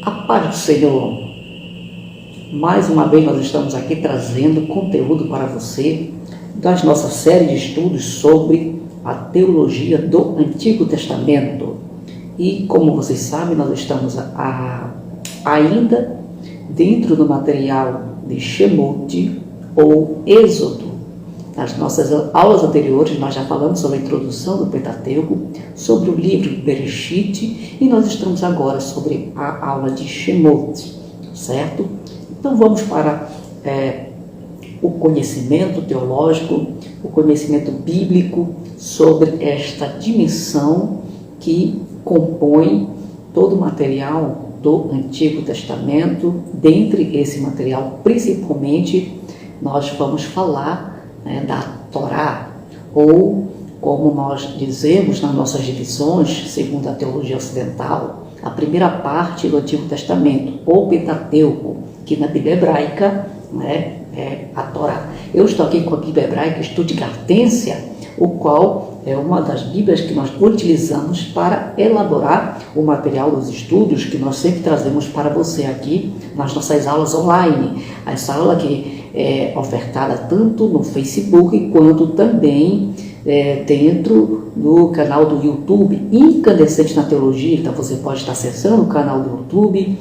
A paz do Senhor. Mais uma vez nós estamos aqui trazendo conteúdo para você das nossas séries de estudos sobre a teologia do Antigo Testamento. E como vocês sabem, nós estamos ainda dentro do material de Shemot ou Êxodo. Nas nossas aulas anteriores nós já falamos sobre a introdução do Pentateuco, sobre o livro Bereshit, e nós estamos agora sobre a aula de Shemot, certo? Então vamos para o conhecimento teológico, o conhecimento bíblico sobre esta dimensão que compõe todo o material do Antigo Testamento. Dentre esse material, principalmente, nós vamos falar da Torá, ou como nós dizemos nas nossas divisões, segundo a teologia ocidental, a primeira parte do Antigo Testamento, ou Pentateuco, que na Bíblia hebraica é a Torá. Eu estou aqui com a Bíblia hebraica Stuttgartense, o qual é uma das Bíblias que nós utilizamos para elaborar o material dos estudos que nós sempre trazemos para você aqui nas nossas aulas online. Essa aula que é ofertada tanto no Facebook quanto também dentro do canal do YouTube Incandescente na Teologia. Então você pode estar acessando o canal do YouTube,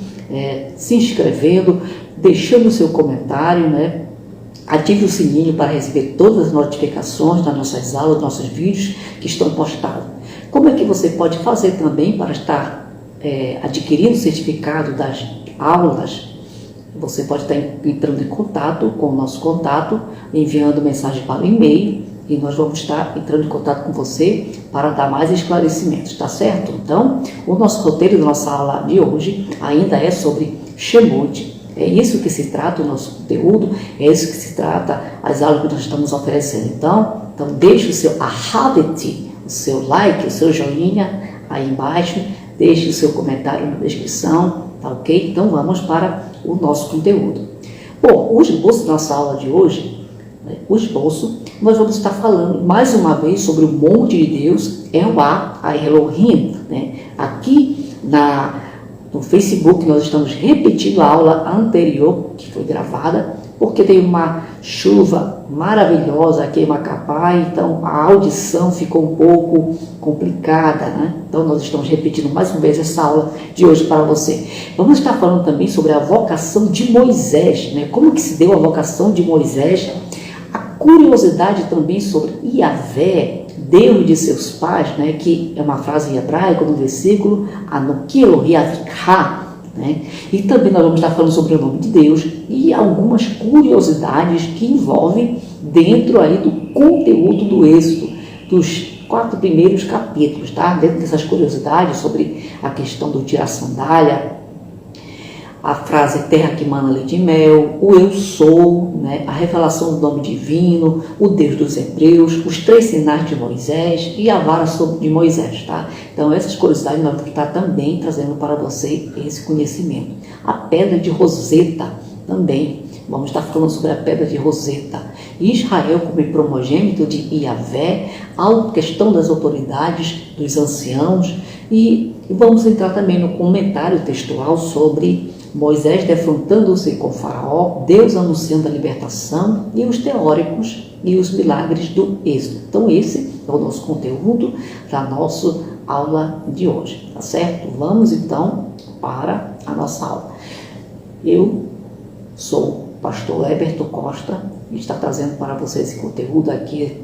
se inscrevendo, deixando o seu comentário, ative o sininho para receber todas as notificações das nossas aulas, dos nossos vídeos que estão postados. Como é que você pode fazer também para estar adquirindo o certificado das aulas? Você pode estar entrando em contato com o nosso contato, enviando mensagem para o e-mail, e nós vamos estar entrando em contato com você para dar mais esclarecimentos, tá certo? Então, o nosso roteiro da nossa aula de hoje ainda é sobre Shemot. É isso que se trata o nosso conteúdo, é isso que se trata as aulas que nós estamos oferecendo. Então deixe o seu ahavete, o seu like, o seu joinha aí embaixo, deixe o seu comentário na descrição, tá ok? Então vamos para o nosso conteúdo. Bom, o esboço da nossa aula de hoje, nós vamos estar falando mais uma vez sobre o monte de Deus, Elohá Elohim, Aqui no Facebook nós estamos repetindo a aula anterior que foi gravada, porque tem uma chuva maravilhosa aqui em Macapá, então a audição ficou um pouco complicada, Então nós estamos repetindo mais uma vez essa aula de hoje para você. Vamos estar falando também sobre a vocação de Moisés, Como que se deu a vocação de Moisés, a curiosidade também sobre Iavé, Deus de seus pais, que é uma frase em hebraico no versículo Anoki Elohi Avikha, E também nós vamos estar falando sobre o nome de Deus e algumas curiosidades que envolvem dentro aí do conteúdo do Êxodo, dos 4 primeiros capítulos, Dentro dessas curiosidades sobre a questão do tirar sandália, a frase terra que mana leite e mel, o eu sou, a revelação do nome divino, o Deus dos Hebreus, os 3 sinais de Moisés e a vara de Moisés, Então essas curiosidades nós vamos estar também trazendo para você esse conhecimento. A pedra de Roseta também, vamos estar falando sobre a pedra de Roseta. Israel como primogênito de Iavé, a questão das autoridades, dos anciãos, e vamos entrar também no comentário textual sobre Moisés defrontando-se com Faraó, Deus anunciando a libertação e os teóricos e os milagres do Êxodo. Então esse é o nosso conteúdo da nossa aula de hoje, tá certo? Vamos então para a nossa aula. Eu sou o pastor Heberto Costa e está trazendo para vocês esse conteúdo aqui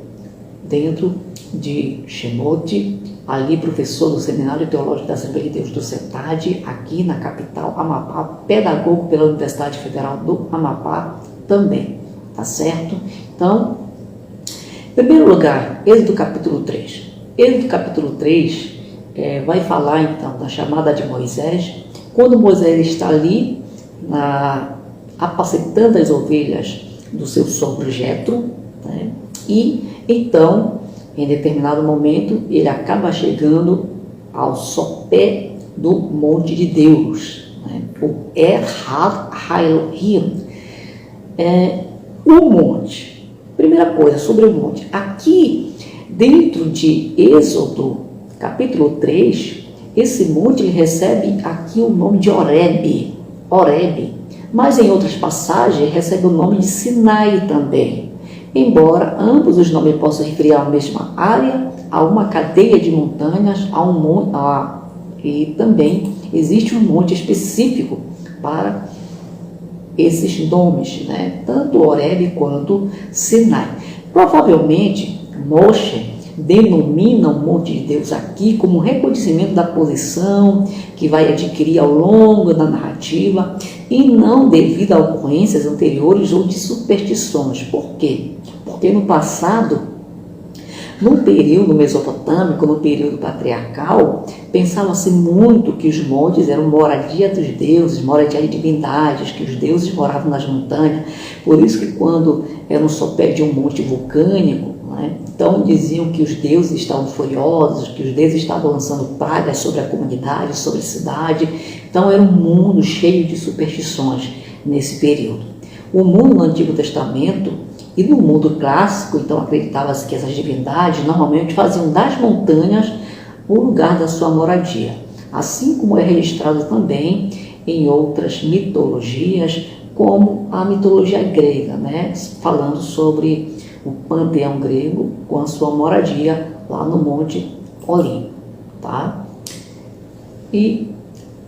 dentro de Shemot, ali professor do Seminário Teológico da Assembleia de Deus do CETAD, aqui na capital Amapá, pedagogo pela Universidade Federal do Amapá também, tá certo? Então, em primeiro lugar, Êxodo capítulo 3. Êxodo capítulo 3 vai falar então da chamada de Moisés, quando Moisés está ali apacentando as ovelhas do seu sogro Jetro, e então, em determinado momento, ele acaba chegando ao sopé do monte de Deus, o Elohim, o monte. Primeira coisa sobre o monte. Aqui, dentro de Êxodo, capítulo 3, esse monte ele recebe aqui o nome de Horebe, mas em outras passagens recebe o nome de Sinai também. Embora ambos os nomes possam referir à mesma área, a uma cadeia de montanhas, a um monte, e também existe um monte específico para esses nomes, né? Tanto Horebe quanto Sinai. Provavelmente, Moshe denomina o monte de Deus aqui como um reconhecimento da posição que vai adquirir ao longo da narrativa e não devido a ocorrências anteriores ou de superstições. Por quê? Porque no passado, no período mesopotâmico, no período patriarcal, pensava-se muito que os montes eram moradia dos deuses, moradia de divindades, que os deuses moravam nas montanhas. Por isso que quando era um sopé de um monte vulcânico, né, então diziam que os deuses estavam furiosos, que os deuses estavam lançando pragas sobre a comunidade, sobre a cidade. Então era um mundo cheio de superstições nesse período. O mundo no Antigo Testamento e no mundo clássico, então acreditava-se que essas divindades normalmente faziam das montanhas o lugar da sua moradia, assim como é registrado também em outras mitologias, como a mitologia grega, né? Falando sobre o panteão grego com a sua moradia lá no Monte Olimpo. Tá? E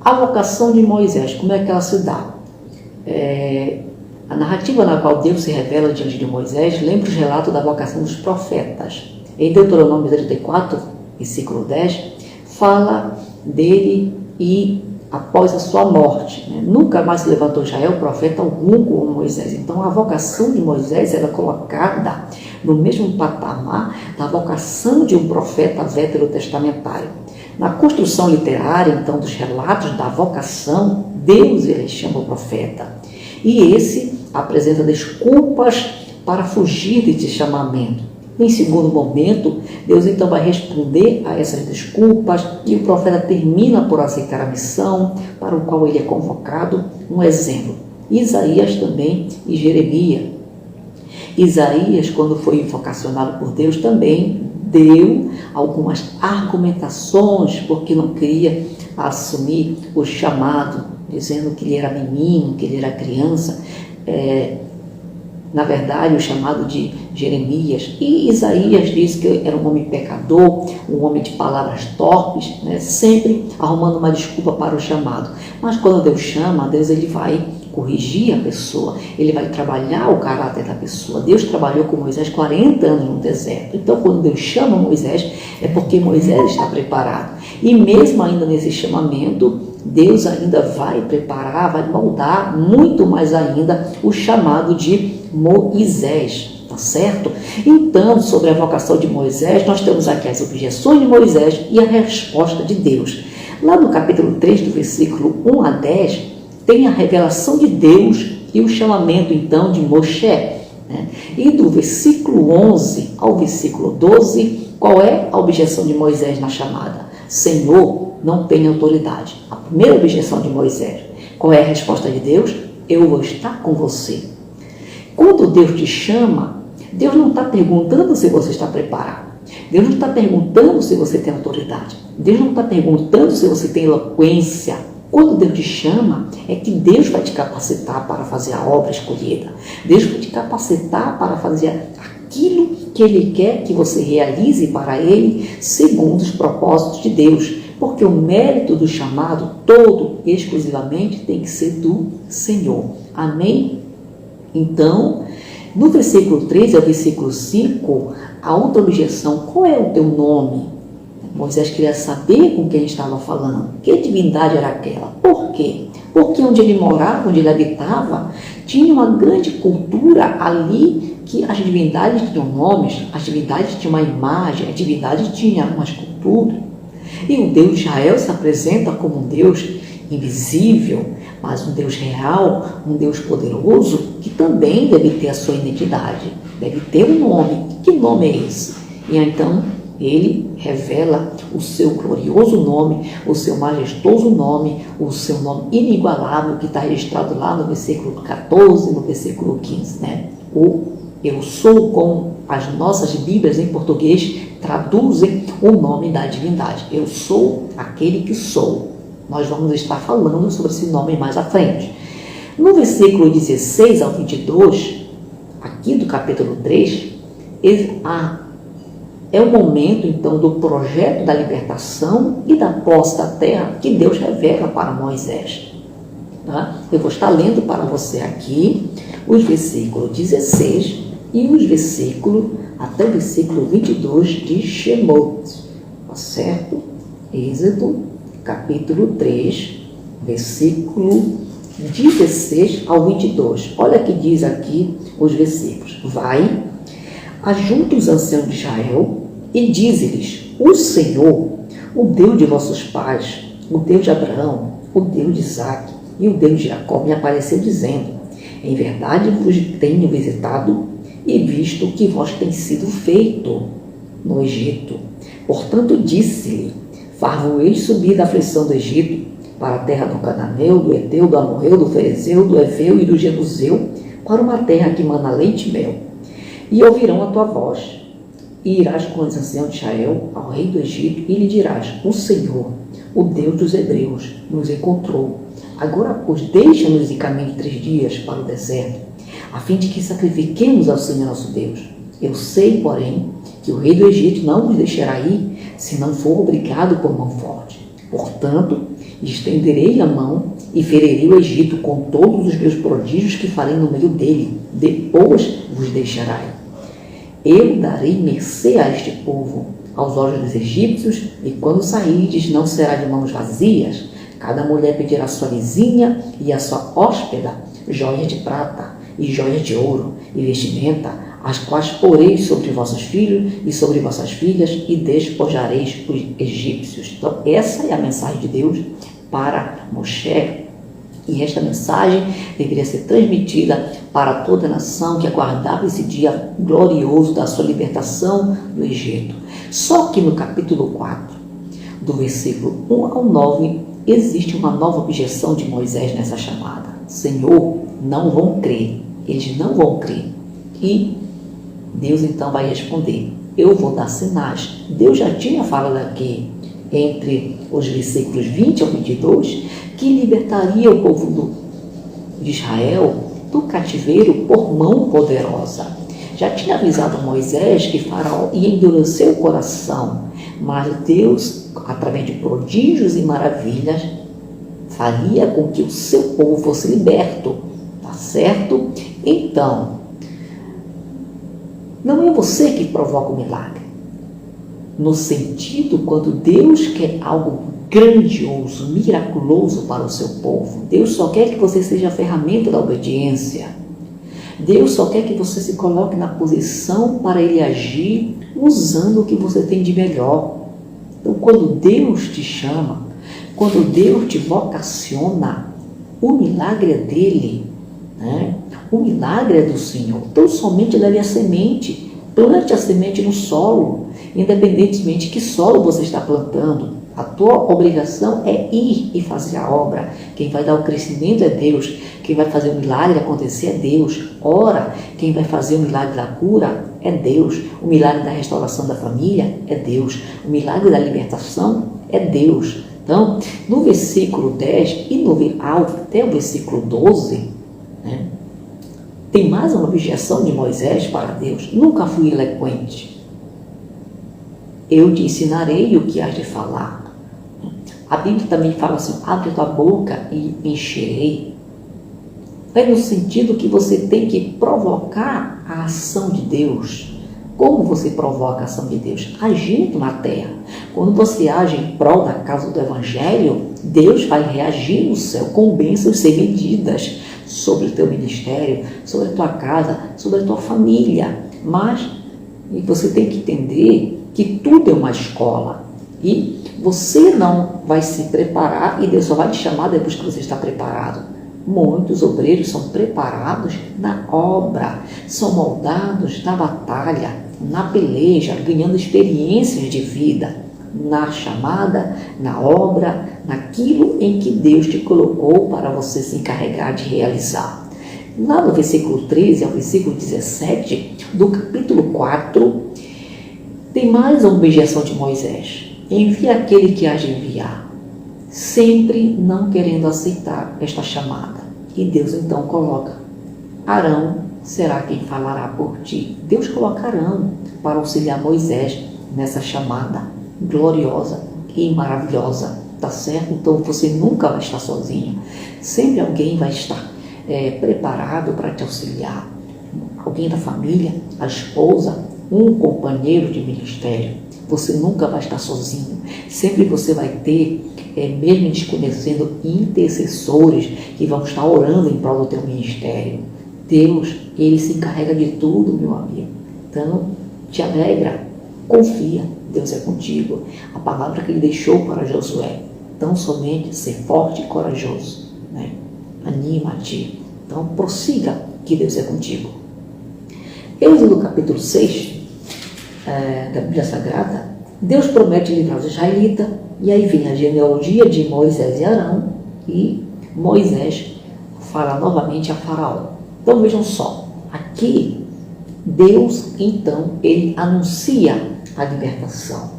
a vocação de Moisés, como é que ela se dá? A narrativa na qual Deus se revela diante de Moisés lembra os relatos da vocação dos profetas. Em Deuteronômio 34, versículo 10, fala dele e após a sua morte. Né? Nunca mais se levantou Israel profeta algum como Moisés. Então a vocação de Moisés era colocada no mesmo patamar da vocação de um profeta veterotestamentário. Na construção literária, então, dos relatos da vocação, Deus ele chama o profeta. E esse apresenta desculpas para fugir desse chamamento. Em segundo momento, Deus então vai responder a essas desculpas e o profeta termina por aceitar a missão para o qual ele é convocado. Um exemplo, Isaías também e Jeremias. Isaías, quando foi vocacionado por Deus, também deu algumas argumentações porque não queria assumir o chamado, dizendo que ele era menino, que ele era criança. Na verdade, o chamado de Jeremias. E Isaías diz que era um homem pecador, um homem de palavras torpes, né? Sempre arrumando uma desculpa para o chamado. Mas quando Deus chama, Deus ele vai corrigir a pessoa, ele vai trabalhar o caráter da pessoa. Deus trabalhou com Moisés 40 anos no deserto. Então, quando Deus chama Moisés, é porque Moisés está preparado. E mesmo ainda nesse chamamento, Deus ainda vai preparar, vai moldar muito mais ainda o chamado de Moisés, tá certo? Então, sobre a vocação de Moisés, nós temos aqui as objeções de Moisés e a resposta de Deus. Lá no capítulo 3, do versículo 1 a 10, tem a revelação de Deus e o chamamento, então, de Moshe. Né? E do versículo 11 ao versículo 12, qual é a objeção de Moisés na chamada? Senhor, não tem autoridade. A primeira objeção de Moisés. Qual é a resposta de Deus? Eu vou estar com você. Quando Deus te chama, Deus não está perguntando se você está preparado. Deus não está perguntando se você tem autoridade. Deus não está perguntando se você tem eloquência. Quando Deus te chama, é que Deus vai te capacitar para fazer a obra escolhida. Deus vai te capacitar para fazer aquilo que Ele quer que você realize para Ele, segundo os propósitos de Deus. Porque o mérito do chamado todo, exclusivamente, tem que ser do Senhor. Amém? Então, no versículo 13 ao versículo 5, a outra objeção, qual é o teu nome? Moisés queria saber com quem estava falando, que divindade era aquela. Por quê? Porque onde ele morava, onde ele habitava, tinha uma grande cultura ali, que as divindades tinham nomes, as divindades tinham uma imagem, as divindades tinham uma escultura. E o Deus de Israel se apresenta como um Deus invisível, mas um Deus real, um Deus poderoso, que também deve ter a sua identidade, deve ter um nome. Que nome é esse? E então ele revela o seu glorioso nome, o seu majestoso nome, o seu nome inigualável, que está registrado lá no versículo 14, no versículo 15, né? O eu sou com as nossas Bíblias em português traduzem o nome da divindade. Eu sou aquele que sou. Nós vamos estar falando sobre esse nome mais à frente. No versículo 16 ao 22, aqui do capítulo 3, é o momento, então, do projeto da libertação e da posse da terra que Deus revela para Moisés. Tá? Eu vou estar lendo para você aqui os versículos 16 e os versículos, até o versículo 22 de Shemot. Tá certo? Êxodo, capítulo 3, versículo 16 ao 22. Olha que diz aqui os versículos. Vai, ajunta os anciãos de Israel e dize-lhes: o Senhor, o Deus de vossos pais, o Deus de Abraão, o Deus de Isaque e o Deus de Jacó, me apareceu dizendo: em verdade vos tenho visitado e visto o que vos tem sido feito no Egito. Portanto disse-lhe: far-vos-eis subir da aflição do Egito para a terra do Cananeu, do Eteu, do Amorreu, do Ferezeu, do Eveu e do Jebuseu, para uma terra que mana leite e mel. E ouvirão a tua voz, e irás com os anciãos de Israel ao rei do Egito, e lhe dirás: o Senhor, o Deus dos hebreus, nos encontrou. Agora, pois, deixa-nos ir caminho de 3 dias para o deserto, a fim de que sacrifiquemos ao Senhor nosso Deus. Eu sei, porém, que o rei do Egito não nos deixará ir, se não for obrigado por mão forte. Portanto, estenderei a mão e ferirei o Egito com todos os meus prodígios que farei no meio dele. Depois vos deixarei. Eu darei mercê a este povo, aos olhos dos egípcios, e quando sairdes não será de mãos vazias. Cada mulher pedirá a sua vizinha e a sua hóspeda joias de prata e joias de ouro e vestimenta, as quais porei sobre vossos filhos e sobre vossas filhas, e despojareis os egípcios. Então, essa é a mensagem de Deus para Moshe. E esta mensagem deveria ser transmitida para toda a nação que aguardava esse dia glorioso da sua libertação do Egito. Só que no capítulo 4, do versículo 1 ao 9, existe uma nova objeção de Moisés nessa chamada. Senhor, não vão crer. Eles não vão crer. E Deus então vai responder: eu vou dar sinais. Deus já tinha falado aqui, entre os versículos 20 ao 22, que libertaria o povo de Israel do cativeiro por mão poderosa. Já tinha avisado Moisés que Faraó ia endurecer o coração, mas Deus, através de prodígios e maravilhas, faria com que o seu povo fosse liberto. Tá certo? Então, não é você que provoca o milagre. No sentido, quando Deus quer algo grandioso, miraculoso para o seu povo, Deus só quer que você seja a ferramenta da obediência. Deus só quer que você se coloque na posição para Ele agir usando o que você tem de melhor. Então, quando Deus te chama, quando Deus te vocaciona, o milagre é dele, né? O milagre é do Senhor. Então, somente leve a semente, plante a semente no solo, independentemente de que solo você está plantando. A tua obrigação é ir e fazer a obra. Quem vai dar o crescimento é Deus. Quem vai fazer o milagre acontecer é Deus. Ora, quem vai fazer o milagre da cura é Deus. O milagre da restauração da família é Deus. O milagre da libertação é Deus. Então, no versículo 10 e até o versículo 12, né, tem mais uma objeção de Moisés para Deus. Nunca fui eloquente. Eu te ensinarei o que has de falar. A Bíblia também fala assim: abre tua boca e encherei. É no sentido que você tem que provocar a ação de Deus. Como você provoca a ação de Deus? Agindo na terra. Quando você age em prol da causa do Evangelho, Deus vai reagir no céu com bênçãos sem medidas sobre o teu ministério, sobre a tua casa, sobre a tua família. Mas você tem que entender que tudo é uma escola. E você não vai se preparar e Deus só vai te chamar depois que você está preparado. Muitos obreiros são preparados na obra, são moldados na batalha, na peleja, ganhando experiências de vida, na chamada, na obra, naquilo em que Deus te colocou para você se encarregar de realizar. Lá no versículo 13 ao versículo 17 do capítulo 4, tem mais uma objeção de Moisés. Envia aquele que há de enviar, sempre não querendo aceitar esta chamada. E Deus então coloca: Arão será quem falará por ti. Deus coloca Arão para auxiliar Moisés nessa chamada gloriosa e maravilhosa, tá certo? Então você nunca vai estar sozinho, sempre alguém vai estar preparado para te auxiliar, alguém da família, a esposa, um companheiro de ministério. Você nunca vai estar sozinho, sempre você vai ter, mesmo desconhecendo, intercessores que vão estar orando em prol do teu ministério. Deus, Ele se encarrega de tudo, meu amigo. Então, te alegra, confia, Deus é contigo. A palavra que Ele deixou para Josué: tão somente ser forte e corajoso, né? Anima-te. Então, prossiga, que Deus é contigo. Êxodo capítulo 6, da Bíblia Sagrada, Deus promete livrar os israelitas, e aí vem a genealogia de Moisés e Arão, e Moisés fala novamente a Faraó. Então vejam só, aqui Deus então ele anuncia a libertação.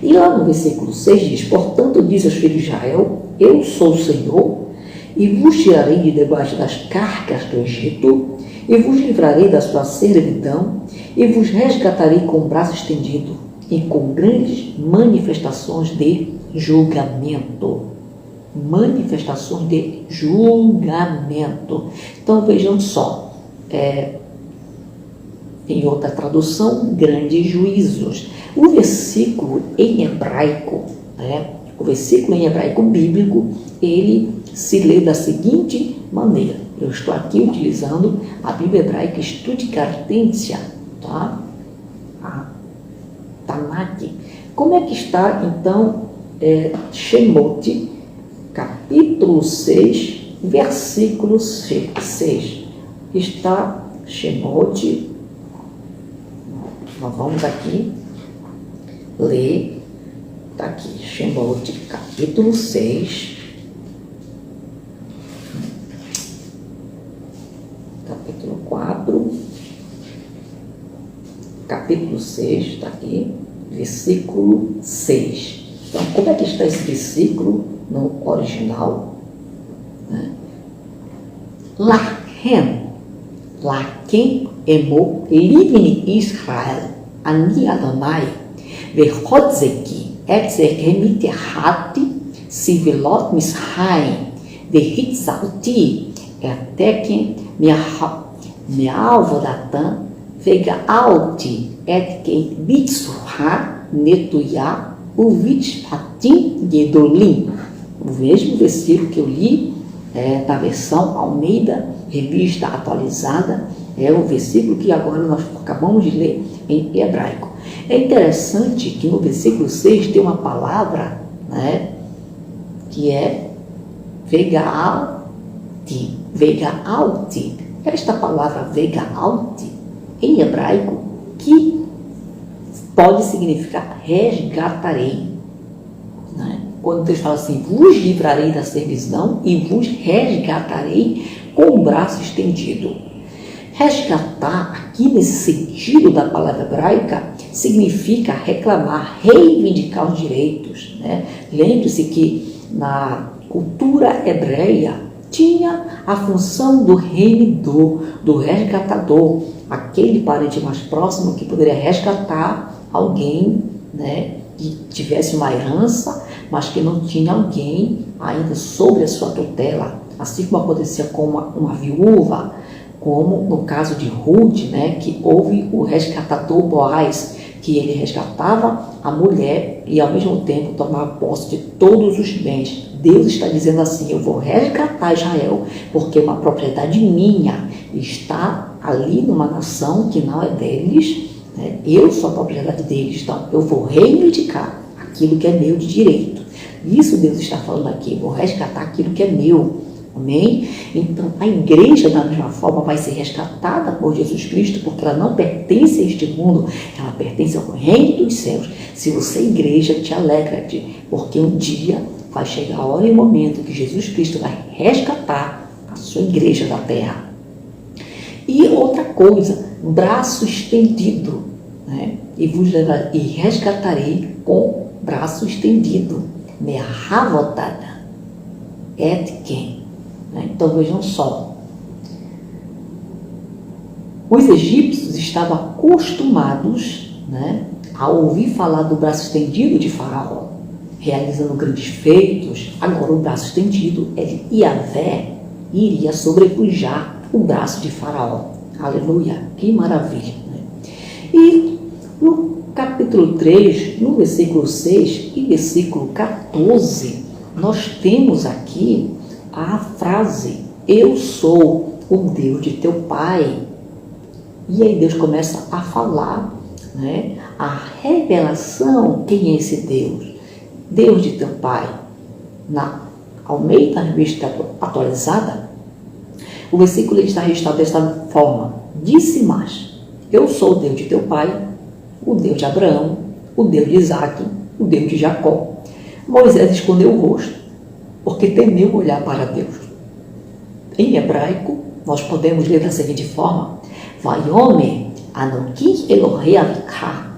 E lá no versículo 6 diz: portanto diz aos filhos de Israel: eu sou o Senhor, e vos tirarei de debaixo das cargas do Egito, e vos livrarei da sua servidão, e vos resgatarei com o braço estendido, e com grandes manifestações de julgamento. Manifestações de julgamento. Então vejam só, em outra tradução, grandes juízos. O versículo em hebraico, o versículo em hebraico bíblico, ele se lê da seguinte maneira. Eu estou aqui utilizando a Bíblia Hebraica Stuttgartensia, tá? A Tanakh. Como é que está, então, Shemot, capítulo 6, versículo 6. Está Shemot, nós vamos aqui ler, está aqui, Shemot, capítulo 6, capítulo 4, capítulo 6, está aqui, versículo 6. Então, como é que está esse versículo no original? Laquem emo livni Israel ani Adonai vechotzeki etzechem mitehati sivilot mishaim vehitzalti etekem me'alvodatan vegaalti etkem bitsuha netuya uvitpatim gedolim. O mesmo versículo que eu li da versão Almeida, revista atualizada, é o versículo que agora nós acabamos de ler em hebraico. É interessante que no versículo 6 tem uma palavra, que é vegaalti. Vegaalti. Esta palavra vegaalti, em hebraico, que pode significar resgatarei. Quando Deus fala assim: vos livrarei da servidão e vos resgatarei com o braço estendido. Resgatar, aqui nesse sentido da palavra hebraica, significa reclamar, reivindicar os direitos. Lembre-se que na cultura hebreia tinha a função do remidor, do resgatador, aquele parente mais próximo que poderia resgatar alguém, que tivesse uma herança, mas que não tinha alguém ainda sobre a sua tutela, assim como acontecia com uma viúva, como no caso de Ruth, que houve o resgatador Boaz, que ele resgatava a mulher e ao mesmo tempo tomava posse de todos os bens. Deus está dizendo assim: eu vou resgatar Israel, porque é uma propriedade minha, está ali numa nação que não é deles, eu sou a propriedade deles, então eu vou reivindicar aquilo que é meu de direito. Isso Deus está falando aqui: vou resgatar aquilo que é meu. Amém? Então a igreja da mesma forma vai ser resgatada por Jesus Cristo, porque ela não pertence a este mundo, ela pertence ao reino dos céus. Se você é igreja, te alegra-te, porque um dia vai chegar a hora e o momento que Jesus Cristo vai resgatar a sua igreja da terra. E outra coisa, braço estendido, né? E resgatarei com braço estendido. Merhavotada. Et quem? Então vejam só. Os egípcios estavam acostumados, né, a ouvir falar do braço estendido de Faraó, realizando grandes feitos. Agora o braço estendido, Yahvé iria sobrepujar o braço de Faraó. Aleluia, que maravilha, né? E no capítulo 3, no versículo 6 e versículo 14, nós temos aqui a frase: eu sou o Deus de teu pai. E aí Deus começa a falar, né, a revelação, quem é esse Deus? Deus de teu pai. Na Almeida Revista Atualizada, o versículo está registrado desta forma: disse mais, eu sou o Deus de teu pai, o Deus de Abraão, o Deus de Isaque, o Deus de Jacó. Moisés escondeu o rosto, porque temeu olhar para Deus. Em hebraico, nós podemos ler da seguinte forma: Vayomer Anoki Elohei Avika,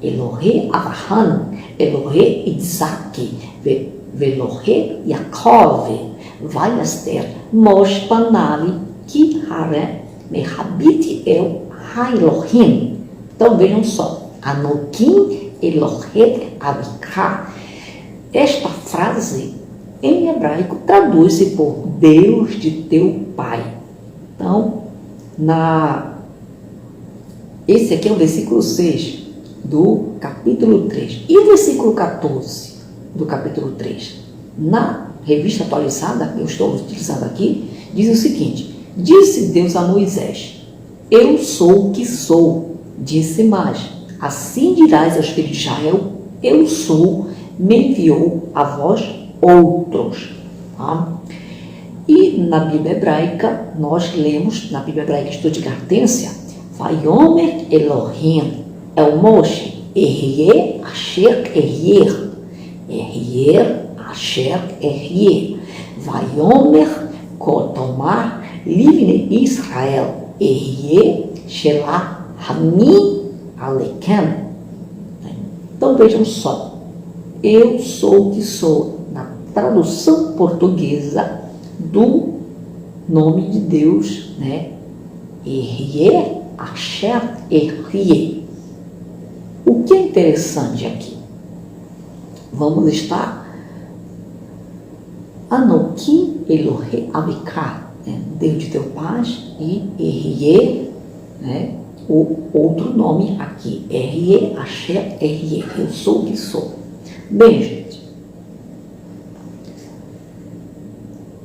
Elohei Abraham, Elohei Isaac, Velohei Yaakov, Vayaster Mosh Panavi Ki Hare Mehabit El Ha-Elohim. Então vejam só, Anoki Elohei Avika. Esta frase em hebraico traduz-se por Deus de teu pai. Então, esse aqui é o versículo 6 do capítulo 3. E o versículo 14 do capítulo 3? Na revista atualizada, que eu estou utilizando aqui, diz o seguinte: disse Deus a Moisés, eu sou o que sou. Disse mais, assim dirás aos filhos de Israel, eu sou, me enviou a vós outros. Tá? E na Bíblia hebraica, nós lemos, na Bíblia hebraica Stuttgartensia, Vayomer Elohim El Moshe, Ehyeh Asher Ehyeh, Ehyeh Asher Ehyeh, Vayomer Kotomar Livne Israel, Ehyeh Shelah Hami Alekem. Então vejam só, eu sou o que sou, na tradução portuguesa do nome de Deus, né? Ehyeh Asher Ehyeh. O que é interessante aqui? Vamos estar Anoki Elohei Avika, né? Deus de teu pai, e Ehyeh, né? O outro nome aqui, Ehyeh Asher Ehyeh, eu sou o que sou. Bem, gente,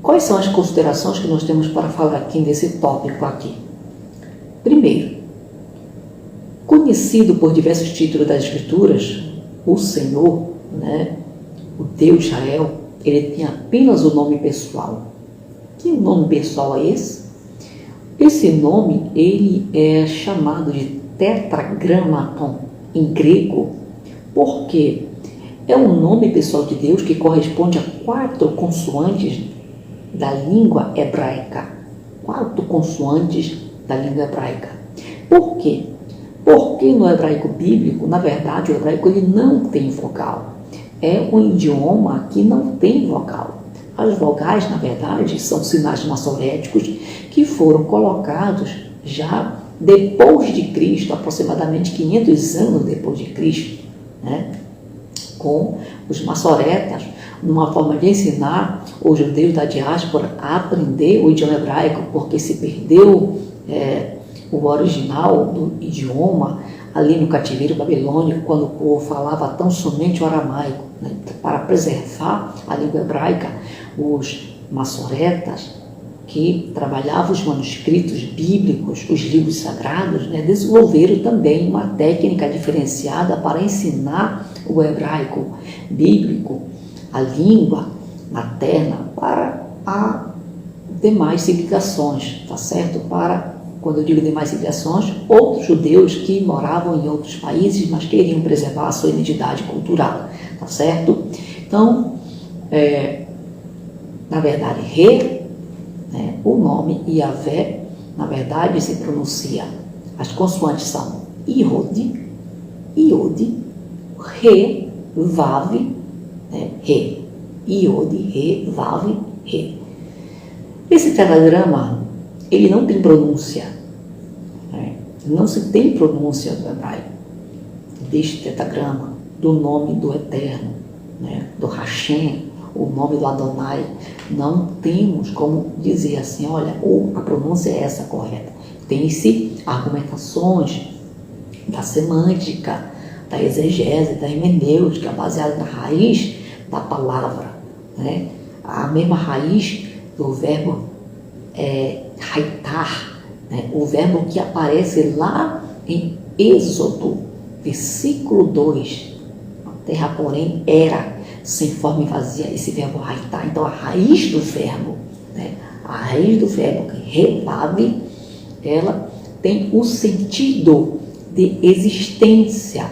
quais são as considerações que nós temos para falar aqui nesse tópico aqui? Primeiro, conhecido por diversos títulos das Escrituras, o Senhor, né, o Deus de Israel, ele tem apenas o nome pessoal. Que nome pessoal é esse? Esse nome, ele é chamado de tetragrammaton em grego, porque é um nome pessoal de Deus que corresponde a 4 consoantes da língua hebraica. 4 consoantes da língua hebraica. Por quê? Porque no hebraico bíblico, na verdade, o hebraico ele não tem vogal. É um idioma que não tem vogal. As vogais, na verdade, são sinais maçoréticos que foram colocados já depois de Cristo, aproximadamente 500 anos depois de Cristo, né? Com os maçoretas, numa forma de ensinar os judeus da diáspora a aprender o idioma hebraico, porque se perdeu o original do idioma ali no cativeiro babilônico, quando o povo falava tão somente o aramaico, né? Para preservar a língua hebraica, os maçoretas, que trabalhavam os manuscritos bíblicos, os livros sagrados, né? Desenvolveram também uma técnica diferenciada para ensinar o hebraico bíblico, a língua materna, para as demais civilizações, tá certo? Para, quando eu digo demais civilizações, outros judeus que moravam em outros países, mas queriam preservar a sua identidade cultural, tá certo? Então, na verdade, né, o nome Yahvé na verdade, se pronuncia, as consoantes são iode, iode, re, vav, re. Iode, re, vav, re. Esse tetragrama, ele não tem pronúncia. Não se tem pronúncia do hebraico deste tetragrama, do nome do Eterno, do Hashem, o nome do Adonai. Não temos como dizer assim, olha, ou a pronúncia é essa correta. Tem-se argumentações da semântica, da exegese, da hermenêutica, baseada na raiz da palavra, a mesma raiz do verbo haitar, o verbo que aparece lá em Êxodo, versículo 2, a terra porém era sem forma e vazia, esse verbo haitar. Então a raiz do verbo, a raiz do verbo revav, ela tem o sentido de existência.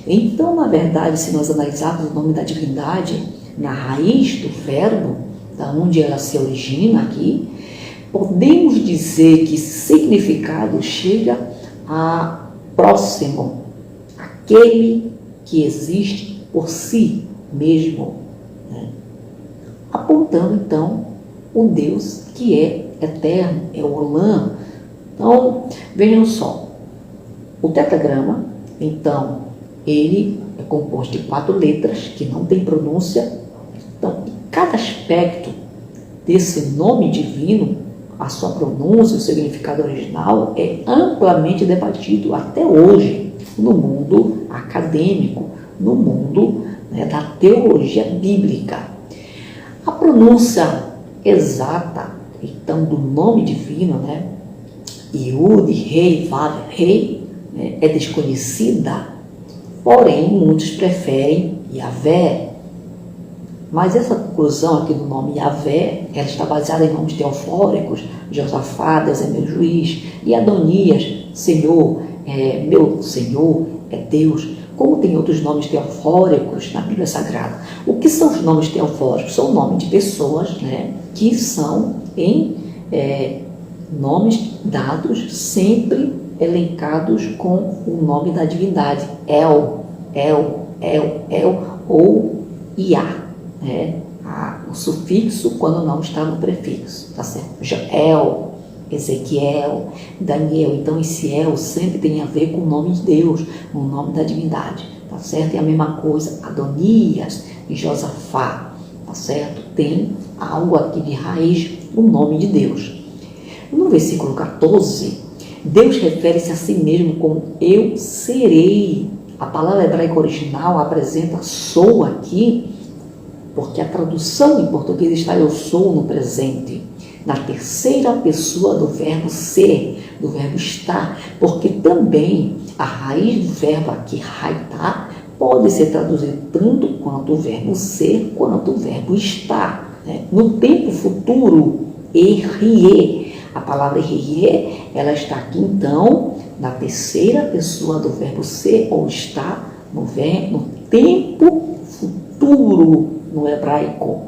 Então, na verdade, se nós analisarmos o nome da divindade na raiz do verbo, da onde ela se origina aqui, podemos dizer que esse significado chega a próximo, aquele que existe por si mesmo, apontando então o Deus que é eterno, é o Olam. Então, vejam só, o tetragrama, então, ele é composto de 4 letras que não tem pronúncia. Então, em cada aspecto desse nome divino, a sua pronúncia, o significado original é amplamente debatido até hoje no mundo acadêmico, no mundo da teologia bíblica. A pronúncia exata, então, do nome divino, Iud, Rei, Vav, Rei, é desconhecida, porém muitos preferem Yahvé. Mas essa conclusão aqui do nome Yahvé, ela está baseada em nomes teofóricos: Josafá, Deus é meu juiz, e Adonias, Senhor, meu Senhor é Deus. Como tem outros nomes teofóricos na Bíblia Sagrada. O que são os nomes teofóricos? São nomes de pessoas, que são em nomes dados, sempre elencados com o nome da divindade. El ou Iá. O sufixo quando não está no prefixo, tá certo? Joel, Ezequiel, Daniel. Então esse El sempre tem a ver com o nome de Deus, com o nome da divindade, tá certo? E a mesma coisa, Adonias e Josafá, tá certo? Tem algo aqui de raiz, o nome de Deus. No versículo 14, Deus refere-se a si mesmo como eu serei. A palavra hebraica original apresenta sou aqui, porque a tradução em português está eu sou no presente, na terceira pessoa do verbo ser, do verbo estar, porque também a raiz do verbo aqui, haitar, pode ser traduzido tanto quanto o verbo ser, quanto o verbo estar. No tempo futuro, erie, a palavra erie, ela está aqui então, na terceira pessoa do verbo ser ou estar, no tempo futuro, no hebraico.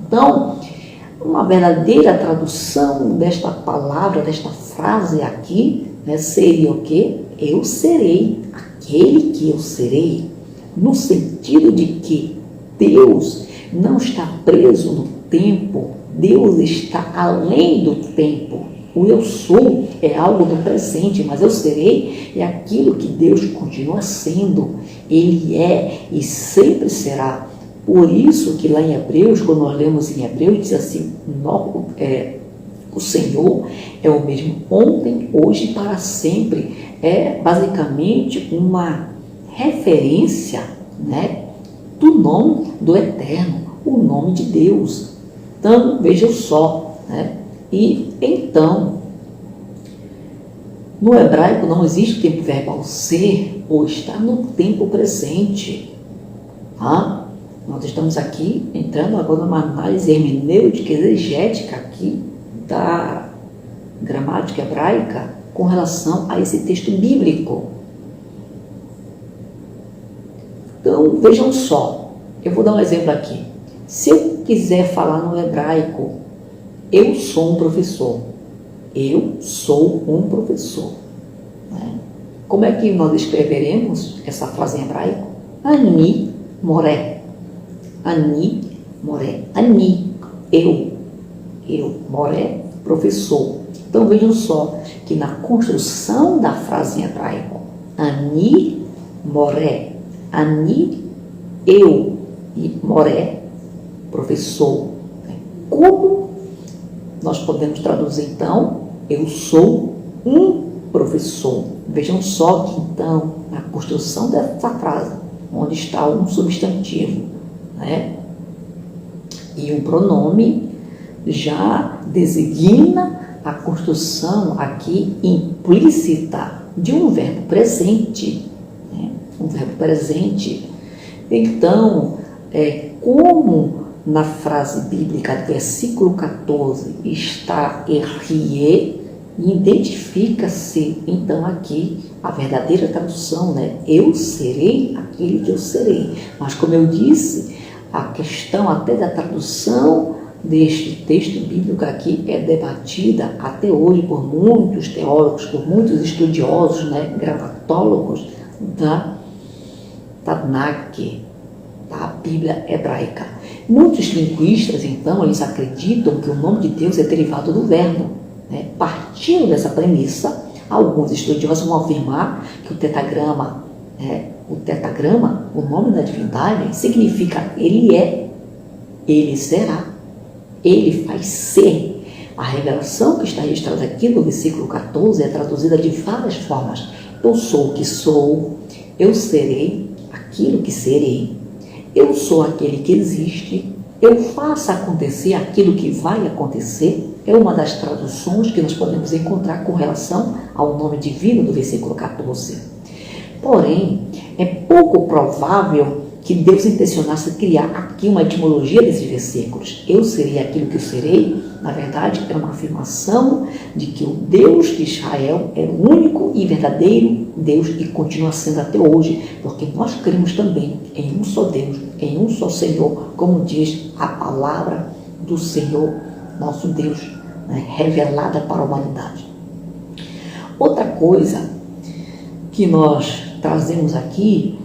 Então, uma verdadeira tradução desta palavra, desta frase aqui, seria o quê? Eu serei aquele que eu serei, no sentido de que Deus não está preso no tempo, Deus está além do tempo. O eu sou é algo do presente, mas eu serei é aquilo que Deus continua sendo. Ele é e sempre será. Por isso que lá em Hebreus, quando nós lemos em Hebreus, diz assim, o Senhor é o mesmo ontem, hoje e para sempre. É basicamente uma referência do nome do Eterno, o nome de Deus. Então, vejam só. E então, no hebraico não existe o tempo verbal ser ou estar no tempo presente. Nós estamos aqui entrando agora numa análise hermenêutica, exegética aqui da gramática hebraica com relação a esse texto bíblico. Então, vejam só, eu vou dar um exemplo aqui. Se eu quiser falar no hebraico, eu sou um professor, Eu sou um professor. Né? Como é que nós escreveremos essa frase em hebraico? Ani moré. Ani moré. Ani, eu. Moré, professor. Então vejam só que na construção da frase em hebraico, Ani moré. Ani, eu. E moré, professor. Como nós podemos traduzir então? Eu sou um professor. Vejam só que então, na construção dessa frase, onde está um substantivo, né? E um pronome já designa a construção aqui implícita de um verbo presente, né? Um verbo presente. Então, como na frase bíblica do versículo 14 está errie, identifica-se então aqui a verdadeira tradução, né? Eu serei aquele que eu serei. Mas como eu disse, a questão até da tradução deste texto bíblico aqui é debatida até hoje por muitos teólogos, por muitos estudiosos, né? Gramatólogos da Tanakh, da Bíblia hebraica. Muitos linguistas, então, eles acreditam que o nome de Deus é derivado do verbo. Né? Partindo dessa premissa, alguns estudiosos vão afirmar que o tetagrama, o nome da divindade, significa ele é, ele será, ele faz ser. A revelação que está registrada aqui no versículo 14 é traduzida de várias formas. Eu sou o que sou, eu serei aquilo que serei. Eu sou aquele que existe, eu faço acontecer aquilo que vai acontecer. É uma das traduções que nós podemos encontrar com relação ao nome divino do versículo 14. Porém, é pouco provável que Deus intencionasse criar aqui uma etimologia desses versículos. Eu serei aquilo que eu serei, na verdade, é uma afirmação de que o Deus de Israel é o único e verdadeiro Deus e continua sendo até hoje, porque nós cremos também em um só Deus, em um só Senhor, como diz a palavra do Senhor, nosso Deus, né, revelada para a humanidade. Outra coisa que nós trazemos aqui,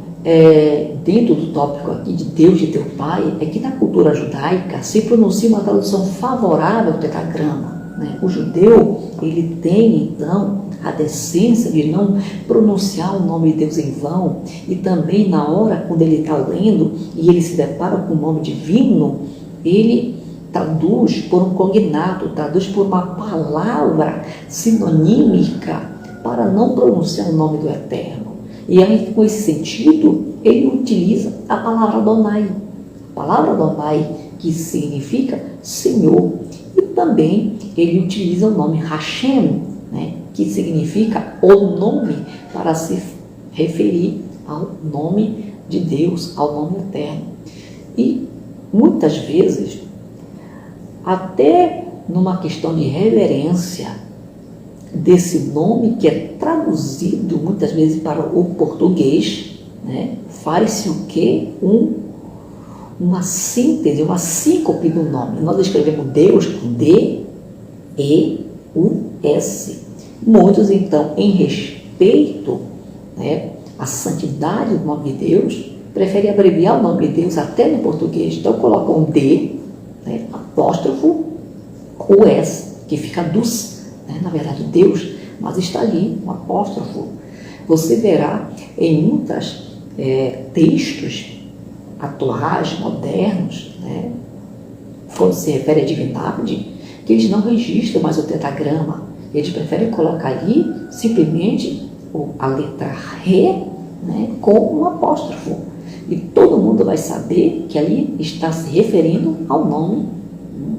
dentro do tópico aqui de Deus de teu Pai, é que na cultura judaica se pronuncia uma tradução favorável ao tetragrama. Né? O judeu, ele tem então a decência de não pronunciar o nome de Deus em vão, e também na hora quando ele está lendo e ele se depara com o nome divino, ele traduz por um cognato, traduz por uma palavra sinonímica para não pronunciar o nome do Eterno. E aí, com esse sentido, ele utiliza a palavra Adonai. A palavra Adonai, que significa Senhor. E também ele utiliza o nome Hashem, né, que significa o nome, para se referir ao nome de Deus, ao nome eterno. E muitas vezes, até numa questão de reverência desse nome, que é traduzido muitas vezes para o português, né, faz-se o quê? Uma síntese, uma síncope do nome. Nós escrevemos Deus com D, E, U, S. Muitos, então, em respeito, né, à santidade do nome de Deus, preferem abreviar o nome de Deus até no português. Então, colocam D, né, apóstrofo, o S, que fica dus. Na verdade, Deus, mas está ali, um apóstrofo. Você verá em muitos textos atuais, modernos, né, quando se refere à divindade, que eles não registram mais o tetragrama. Eles preferem colocar ali simplesmente a letra Re, né, com um apóstrofo. E todo mundo vai saber que ali está se referindo ao nome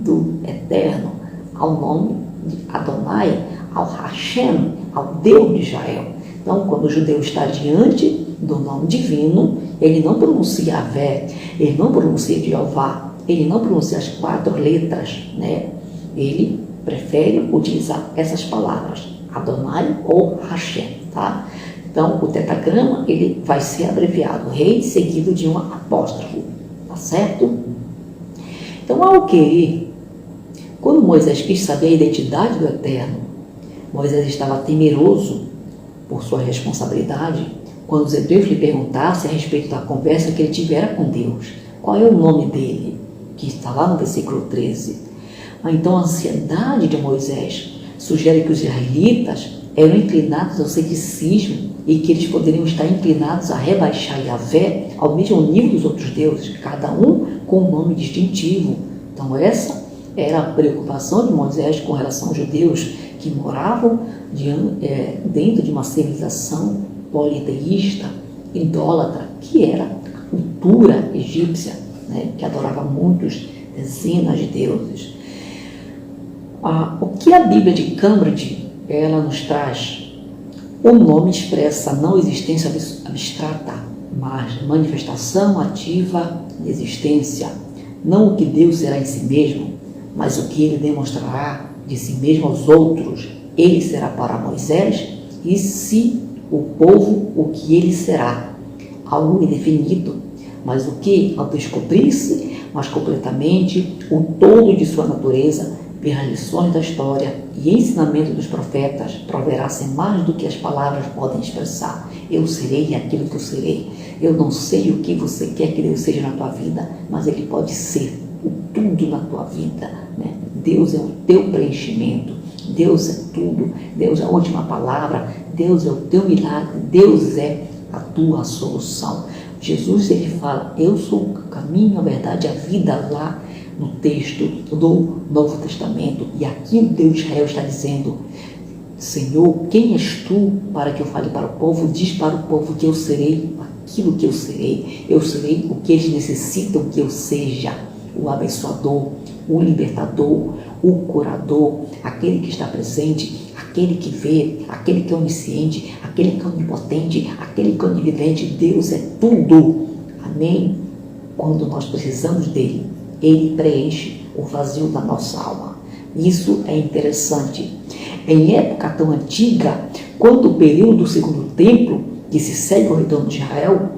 do Eterno, ao nome de Adonai, ao Hashem, ao Deus de Israel. Então, quando o judeu está diante do nome divino, ele não pronuncia Avé, ele não pronuncia Jeová, ele não pronuncia as 4 letras, né? Ele prefere utilizar essas palavras, Adonai ou Hashem, tá? Então, o tetragrama, ele vai ser abreviado, rei seguido de um apóstrofo, tá certo? Então, ao querer, quando Moisés quis saber a identidade do Eterno, Moisés estava temeroso por sua responsabilidade quando os hebreus lhe perguntassem a respeito da conversa que ele tivera com Deus. Qual é o nome dele? Que está lá no versículo 13. Então a ansiedade de Moisés sugere que os israelitas eram inclinados ao ceticismo e que eles poderiam estar inclinados a rebaixar Yahvé ao mesmo nível dos outros deuses, cada um com um nome distintivo. Então essa era a preocupação de Moisés com relação aos judeus que moravam dentro de uma civilização politeísta, idólatra, que era a cultura egípcia, né, que adorava muitos, dezenas de deuses. O que a Bíblia de Cambridge ela nos traz? O nome expressa a não existência abstrata, mas manifestação ativa de existência. Não o que Deus será em si mesmo, mas o que ele demonstrará de si mesmo aos outros. Ele será para Moisés e se o povo o que ele será. Algo indefinido, mas o que, ao descobrir-se mais completamente o todo de sua natureza, pelas lições da história e ensinamento dos profetas, proverá ser mais do que as palavras podem expressar. Eu serei aquilo que eu serei. Eu não sei o que você quer que Deus seja na tua vida, mas Ele pode ser o tudo na tua vida, né? Deus é o teu preenchimento, Deus é tudo, Deus é a última palavra, Deus é o teu milagre, Deus é a tua solução. Jesus, ele fala, eu sou o caminho, a verdade, a vida, lá no texto do Novo Testamento. E aqui o Deus de Israel está dizendo, Senhor, quem és tu para que eu fale para o povo? Diz para o povo que eu serei aquilo que eu serei o que eles necessitam que eu seja, o abençoador, o libertador, o curador, aquele que está presente, aquele que vê, aquele que é onisciente, aquele que é onipotente, aquele que é onividente. Deus é tudo, amém? Quando nós precisamos dele, ele preenche o vazio da nossa alma. Isso é interessante. Em época tão antiga, quando o período do segundo templo, que se segue ao retorno de Israel,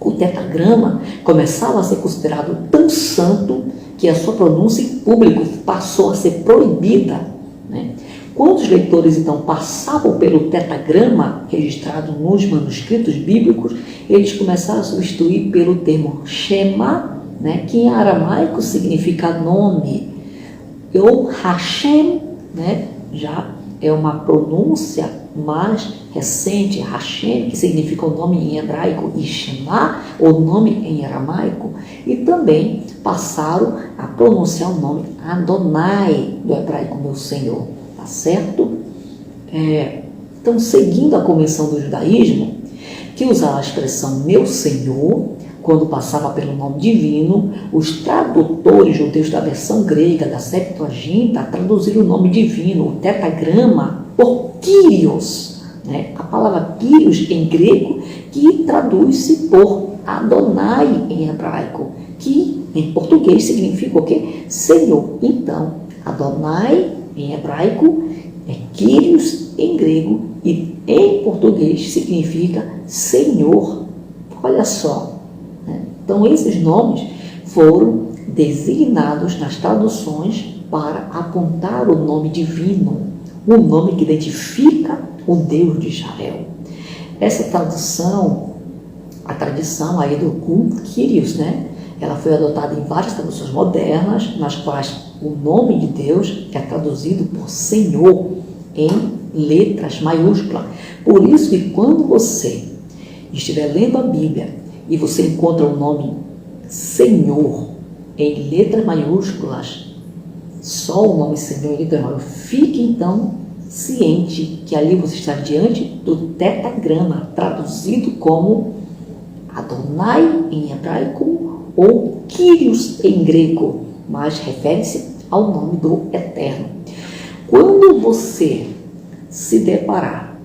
o tetragrama começava a ser considerado tão santo que a sua pronúncia em público passou a ser proibida, né? Quando os leitores então passavam pelo tetragrama registrado nos manuscritos bíblicos, eles começaram a substituir pelo termo Shema, né, que em aramaico significa nome, ou Hashem, né, já é uma pronúncia mais recente, Hashem, que significa o nome em hebraico, e Shema, o nome em aramaico, e também passaram a pronunciar o nome Adonai, do hebraico, meu Senhor, tá certo? Então, seguindo a convenção do judaísmo, que usava a expressão meu Senhor, quando passava pelo nome divino, os tradutores judeus da versão grega, da Septuaginta, traduziram o nome divino, o tetragrama, por Kyrios, né? A palavra Kyrios em grego, que traduz-se por Adonai em hebraico, que em português significa o quê? Senhor. Então, Adonai em hebraico é Kyrios em grego e em português significa Senhor. Olha só. Então, esses nomes foram designados nas traduções para apontar o nome divino, o nome que identifica o Deus de Israel. Essa tradução, a tradição aí do Kyrios, né? Ela foi adotada em várias traduções modernas, nas quais o nome de Deus é traduzido por Senhor em letras maiúsculas. Por isso que quando você estiver lendo a Bíblia e você encontra o nome Senhor em letras maiúsculas, só o nome Senhor em letras maiúsculas, fique então ciente que ali você está diante do tetragrama, traduzido como Adonai em hebraico ou Kyrios em grego, mas refere-se ao nome do Eterno. Quando você se deparar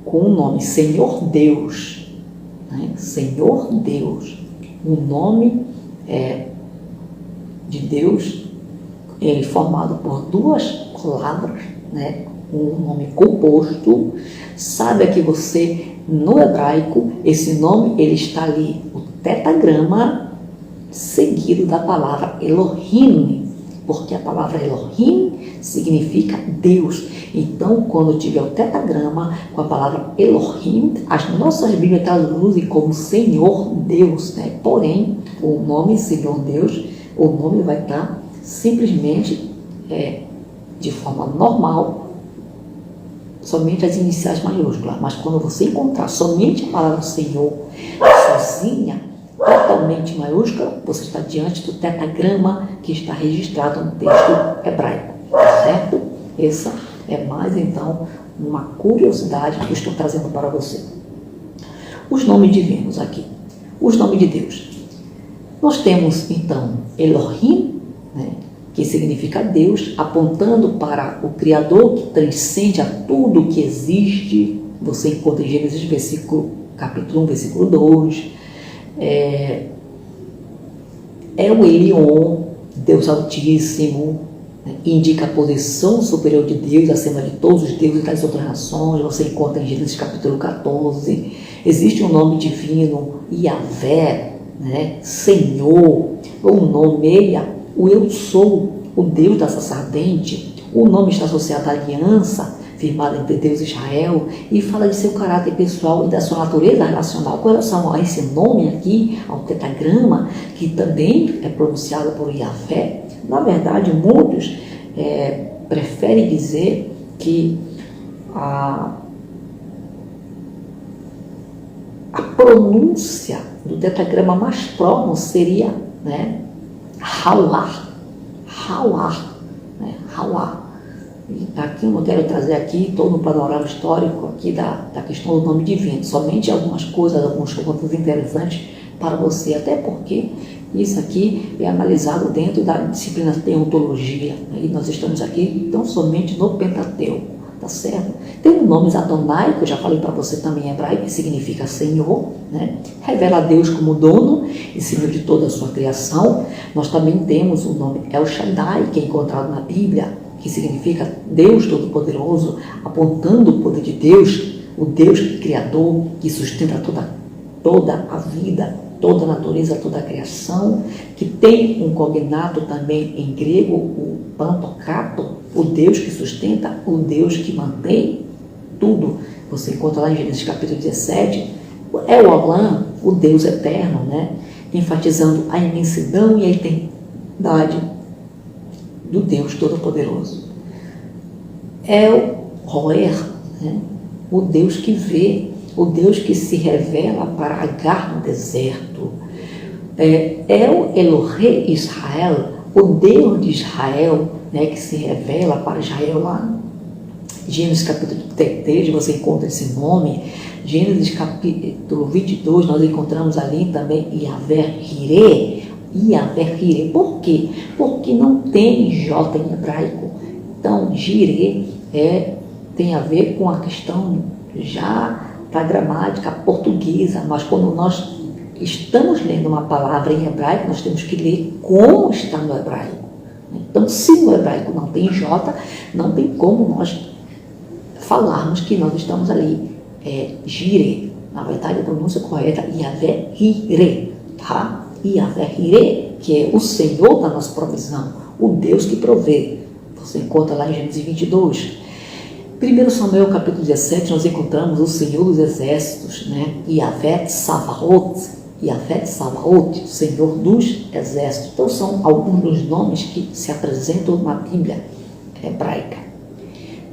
com o nome Senhor Deus, né? Senhor Deus, o nome de Deus é formado por duas palavras, né? Um nome composto. Saiba que você, no hebraico, esse nome ele está ali, o tetragrama seguido da palavra Elohim, porque a palavra Elohim significa Deus. Então, quando tiver o tetagrama com a palavra Elohim, as nossas Bíblias traduzem como Senhor Deus, né? Porém, o nome Senhor Deus, o nome vai estar simplesmente de forma normal, somente as iniciais maiúsculas. Mas quando você encontrar somente a palavra Senhor sozinha, totalmente maiúscula, você está diante do tetagrama que está registrado no texto hebraico, certo? Essa é mais, então, uma curiosidade que eu estou trazendo para você. Os nomes divinos aqui, os nomes de Deus. Nós temos, então, Elohim, né, que significa Deus, apontando para o Criador que transcende a tudo que existe. Você encontra em Gênesis capítulo 1, versículo 2. É o Elion, Deus Altíssimo, né, indica a posição superior de Deus acima de todos os deuses das outras nações. Você encontra em Gênesis capítulo 14. Existe um nome divino, Yahvé, né, Senhor, ou nomeia o Eu Sou, o Deus da sacerdente. O nome está associado à aliança firmada entre Deus e Israel e fala de seu caráter pessoal e da sua natureza relacional. Com relação a esse nome aqui, ao tetagrama, que também é pronunciado por Yahvé, na verdade, muitos preferem dizer que a pronúncia do tetagrama mais próximo seria, né, Hawar, né, Hawar. Aqui eu não quero trazer aqui todo o panorama histórico aqui da questão do nome divino, somente algumas coisas, alguns pontos interessantes para você, até porque isso aqui é analisado dentro da disciplina teontologia, né? E nós estamos aqui então somente no Pentateuco, tá certo? Tem o nome Adonai, que eu já falei para você também em hebraico, que significa Senhor, né? Revela a Deus como dono e Senhor de toda a sua criação. Nós também temos o nome El Shaddai, que é encontrado na Bíblia, que significa Deus Todo-Poderoso, apontando o poder de Deus, o Deus Criador, que sustenta toda a vida, toda a natureza, toda a criação, que tem um cognato também em grego, o Pantocrator, o Deus que sustenta, o Deus que mantém tudo. Você encontra lá em Gênesis capítulo 17, é o Olam, o Deus eterno, né? Enfatizando a imensidão e a eternidade do Deus Todo-Poderoso. É o Roer, né? O Deus que vê, o Deus que se revela para Agar no deserto. É o Elohe Israel, o Deus de Israel, né, que se revela para Israel lá. Gênesis capítulo 33, você encontra esse nome. Gênesis capítulo 22, nós encontramos ali também Yahvé-Jireh. Yahvé-Jireh. Por quê? Porque não tem J em hebraico. Então, Jireh tem a ver com a questão já da gramática portuguesa, mas quando nós estamos lendo uma palavra em hebraico, nós temos que ler como está no hebraico. Então, se no hebraico não tem J, não tem como nós falarmos que nós estamos ali. Jireh, na verdade a pronúncia correta é Yahvé-Jireh, tá? Yahvé-Jireh, que é o Senhor da nossa provisão, o Deus que provê. Você encontra lá em Gênesis 22. 1 Samuel capítulo 17, nós encontramos o Senhor dos Exércitos, né? Yahvé Tsavaot, o Senhor dos Exércitos. Então são alguns dos nomes que se apresentam na Bíblia hebraica.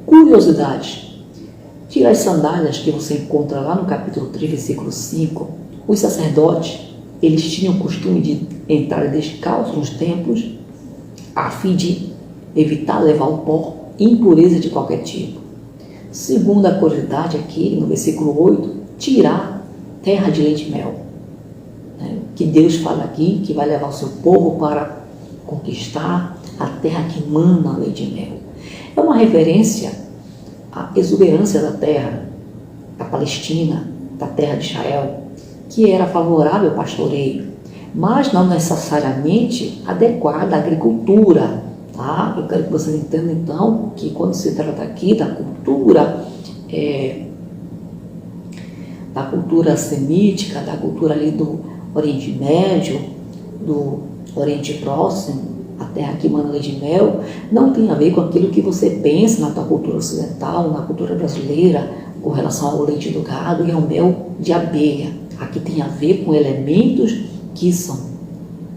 Curiosidade. Tira as sandálias que você encontra lá no capítulo 3, versículo 5. Os sacerdotes, eles tinham o costume de entrar descalços nos templos a fim de evitar levar o pó e impureza de qualquer tipo. Segunda curiosidade aqui, no versículo 8, tirar terra de leite e mel. Né? Que Deus fala aqui que vai levar o seu povo para conquistar a terra que mana leite e mel. É uma referência à exuberância da terra, da Palestina, da terra de Israel, que era favorável ao pastoreio, mas não necessariamente adequada à agricultura. Tá? Eu quero que vocês entendam, então, que quando se trata aqui da cultura semítica, da cultura ali do Oriente Médio, do Oriente Próximo, a terra que mana leite e mel, não tem a ver com aquilo que você pensa na tua cultura ocidental, na cultura brasileira, com relação ao leite do gado e ao mel de abelha. Aqui tem a ver com elementos que são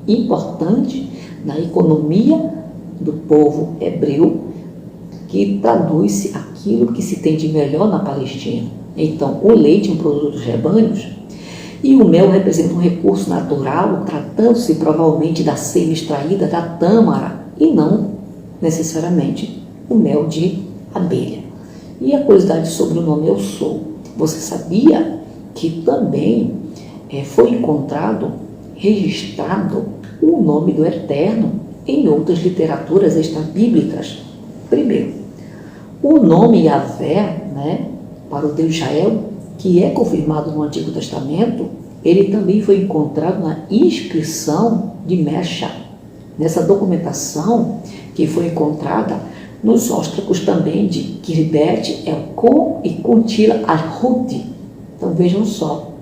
importantes na economia do povo hebreu, que traduz-se aquilo que se tem de melhor na Palestina. Então, o leite é um produto dos rebanhos e o mel representa um recurso natural, tratando-se provavelmente da seiva extraída da tâmara e não necessariamente o mel de abelha. E a curiosidade sobre o nome Eu Sou. Você sabia que também foi encontrado, registrado, o nome do Eterno em outras literaturas extrabíblicas? Primeiro, o nome Yahvé, para o Deus Israel, que é confirmado no Antigo Testamento, ele também foi encontrado na inscrição de Mesha, nessa documentação que foi encontrada nos óstracos também de Kirbet, Elcom e Kuntila Arhut. Então vejam só,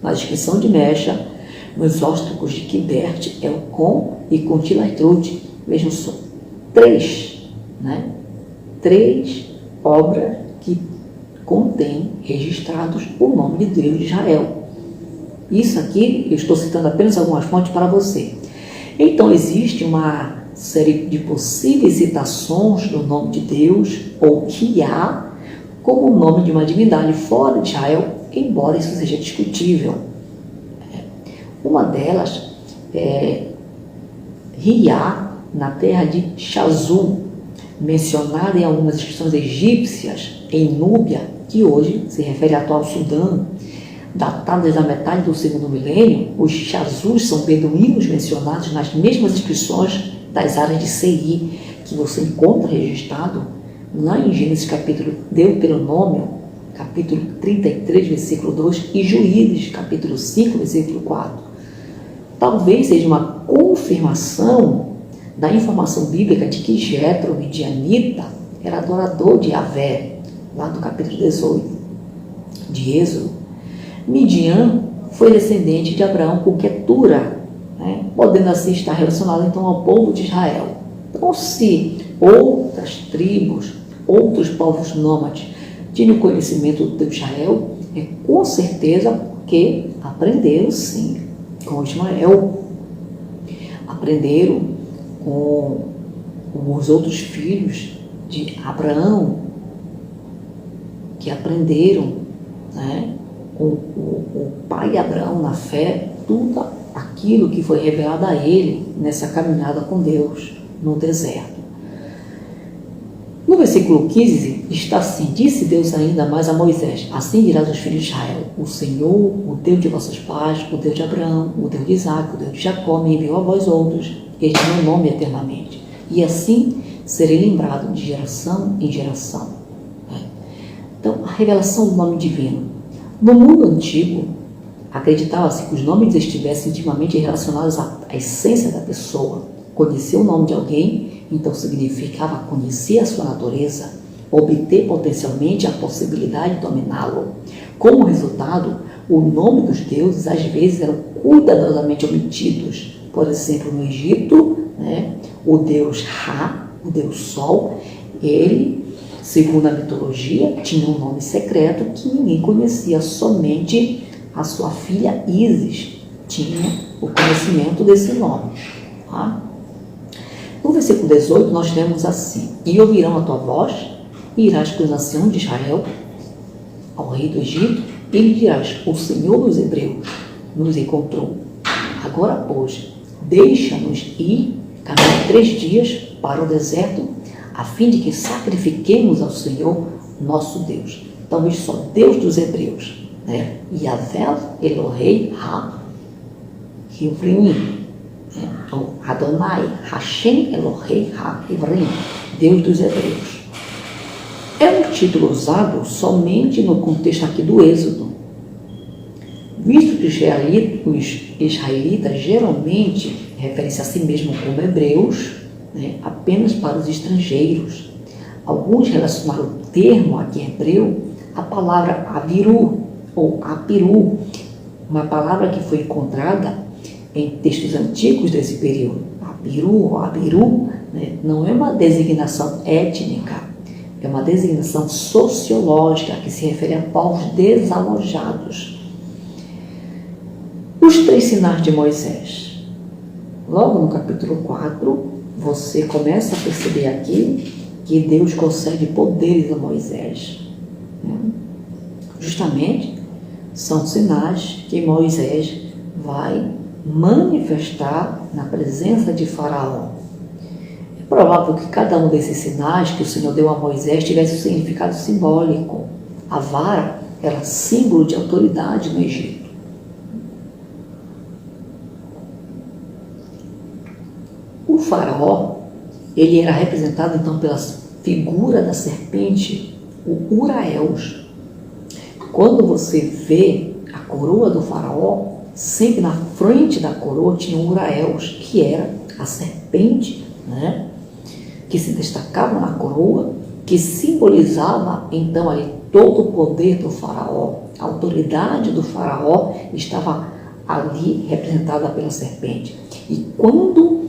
na inscrição de Mesha, nos óstracos de Kirbet, Elcom e Kuntila Arhut, vejam só, três obras que contêm registrados o nome de Deus de Israel. Isso aqui, eu estou citando apenas algumas fontes para você. Então, existe uma série de possíveis citações do nome de Deus, ou Yah, como o nome de uma divindade fora de Israel, embora isso seja discutível. Uma delas é Yah, na terra de Shazum, mencionada em algumas inscrições egípcias em Núbia, que hoje se refere ao atual Sudão, datadas da metade do segundo milênio. Os Shazus são beduínos mencionados nas mesmas inscrições das áreas de Seir, que você encontra registrado lá em Gênesis capítulo Deuteronômio, capítulo 33, versículo 2, e Juízes, capítulo 5, versículo 4. Talvez seja uma confirmação da informação bíblica de que Jetro, midianita, era adorador de Yahvé, lá do capítulo 18 de Êxodo. Midian foi descendente de Abraão com Quetura, podendo assim estar relacionado então ao povo de Israel. Então, se outras tribos, outros povos nômades tinham conhecimento do Deus de Israel, é com certeza porque aprenderam sim com Ismael, aprenderam com os outros filhos de Abraão, que aprenderam com o pai Abraão na fé, tudo aquilo que foi revelado a ele nessa caminhada com Deus no deserto. No versículo 15 está assim: disse Deus ainda mais a Moisés: assim dirás aos filhos de Israel: o Senhor, o Deus de vossos pais, o Deus de Abraão, o Deus de Isaac, o Deus de Jacó, me enviou a vós outros, este meu nome eternamente, e assim serei lembrado de geração em geração. Então, a revelação do nome divino. No mundo antigo, acreditava-se que os nomes estivessem intimamente relacionados à essência da pessoa. Conhecer o nome de alguém, então, significava conhecer a sua natureza, obter potencialmente a possibilidade de dominá-lo. Como resultado, o nome dos deuses às vezes eram cuidadosamente omitidos. Por exemplo, no Egito, o deus Ra, o deus Sol, ele, segundo a mitologia, tinha um nome secreto que ninguém conhecia, somente a sua filha Ísis tinha o conhecimento desse nome. No versículo 18 nós temos assim: e ouvirão a tua voz, e irás com os anciãos de Israel ao rei do Egito, e lhe dirás: o Senhor dos Hebreus nos encontrou. Agora, pois, deixa-nos ir, caminhar 3 dias para o deserto, a fim de que sacrifiquemos ao Senhor nosso Deus. Então, veja só, Deus dos Hebreus, Yahvé Elohei Ha-Ivrim, ou Adonai Hashem Elohei Ha-Ivrim, Deus dos Hebreus. É um título usado somente no contexto aqui do Êxodo, visto que os israelitas geralmente referem-se a si mesmos como hebreus, apenas para os estrangeiros. Alguns relacionaram o termo aqui hebreu à palavra aviru ou apiru, uma palavra que foi encontrada em textos antigos desse período. Abiru ou Abiru, né, não é uma designação étnica, é uma designação sociológica que se refere a povos desalojados. Os 3 sinais de Moisés. Logo no capítulo 4, você começa a perceber aqui que Deus concede poderes a Moisés. Justamente são sinais que Moisés vai manifestar na presença de Faraó. É provável que cada um desses sinais que o Senhor deu a Moisés tivesse um significado simbólico. A vara era símbolo de autoridade no Egito. O Faraó, ele era representado então pela figura da serpente, o Uraels. Quando você vê a coroa do Faraó, sempre na frente da coroa tinha um Uraels, que era a serpente, né, que se destacava na coroa, que simbolizava então ali todo o poder do Faraó. A autoridade do Faraó estava ali representada pela serpente. E quando,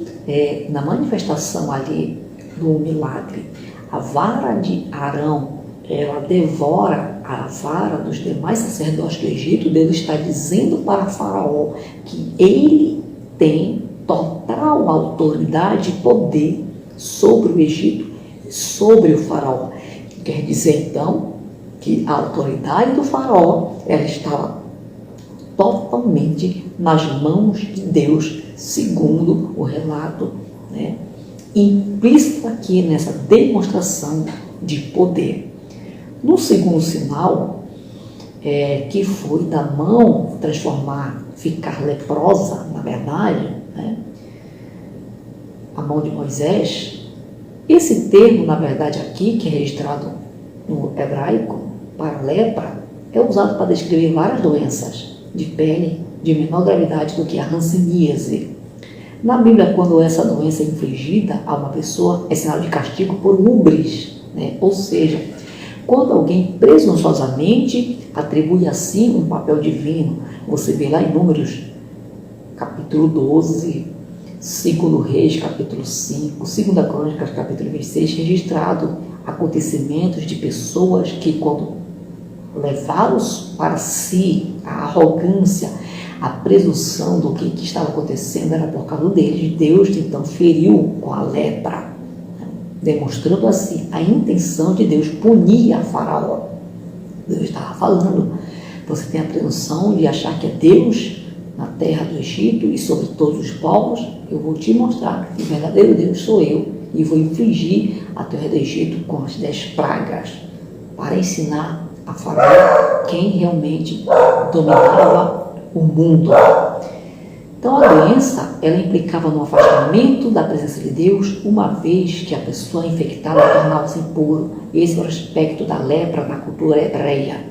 na manifestação ali do milagre, a vara de Arão, ela devora a vara dos demais sacerdotes do Egito, Deus está dizendo para Faraó que ele tem total autoridade e poder sobre o Egito, sobre o Faraó. Quer dizer, então, que a autoridade do Faraó, ela estava totalmente nas mãos de Deus, segundo o relato, né, implícito aqui nessa demonstração de poder. No segundo sinal, que foi da mão transformar, ficar leprosa, na verdade, né, a mão de Moisés, esse termo, na verdade, aqui, que é registrado no hebraico, para lepra, é usado para descrever várias doenças de pele de menor gravidade do que a hanseníase. Na Bíblia, quando essa doença é infligida a uma pessoa, é sinal de castigo por ubris, né? Ou seja, quando alguém presunçosamente atribui a si um papel divino. Você vê lá em Números, capítulo 12, 2 Reis, capítulo 5, 2 Crônicas, capítulo 26, registrado acontecimentos de pessoas que, quando levaram para si a arrogância, a presunção do que estava acontecendo era por causa deles. Deus então feriu com a lepra, demonstrando assim a intenção de Deus punir a Faraó. Deus estava falando: você tem a presunção de achar que é Deus na terra do Egito e sobre todos os povos? Eu vou te mostrar que o verdadeiro Deus sou eu, e vou infligir a terra do Egito com as 10 pragas, para ensinar a Faraó quem realmente dominava o mundo. Então a doença, ela implicava no afastamento da presença de Deus, uma vez que a pessoa infectada tornava-se impuro. Esse é o aspecto da lepra na cultura hebreia.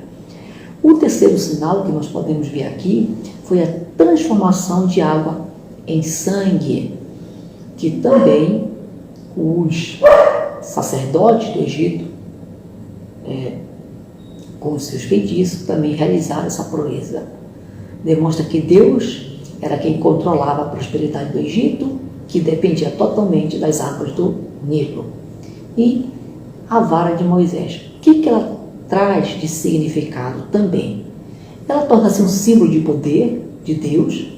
O terceiro sinal que nós podemos ver aqui foi a transformação de água em sangue, que também os sacerdotes do Egito, com os seus feitiços, também realizaram essa proeza. Demonstra que Deus era quem controlava a prosperidade do Egito, que dependia totalmente das águas do Nilo. E a vara de Moisés, o que ela traz de significado também? Ela torna-se um símbolo de poder de Deus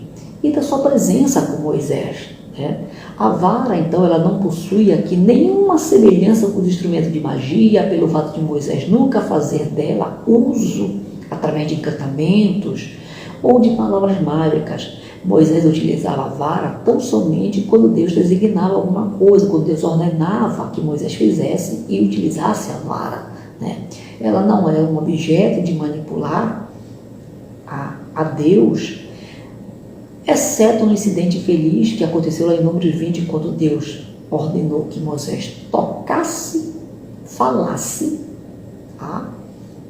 e da sua presença com Moisés, né? A vara, então, ela não possui aqui nenhuma semelhança com os instrumentos de magia, pelo fato de Moisés nunca fazer dela uso através de encantamentos ou de palavras mágicas. Moisés utilizava a vara tão somente quando Deus designava alguma coisa, quando Deus ordenava que Moisés fizesse e utilizasse a vara, né? Ela não é um objeto de manipular a Deus, exceto um incidente feliz que aconteceu lá em Números 20, quando Deus ordenou que Moisés tocasse, falasse a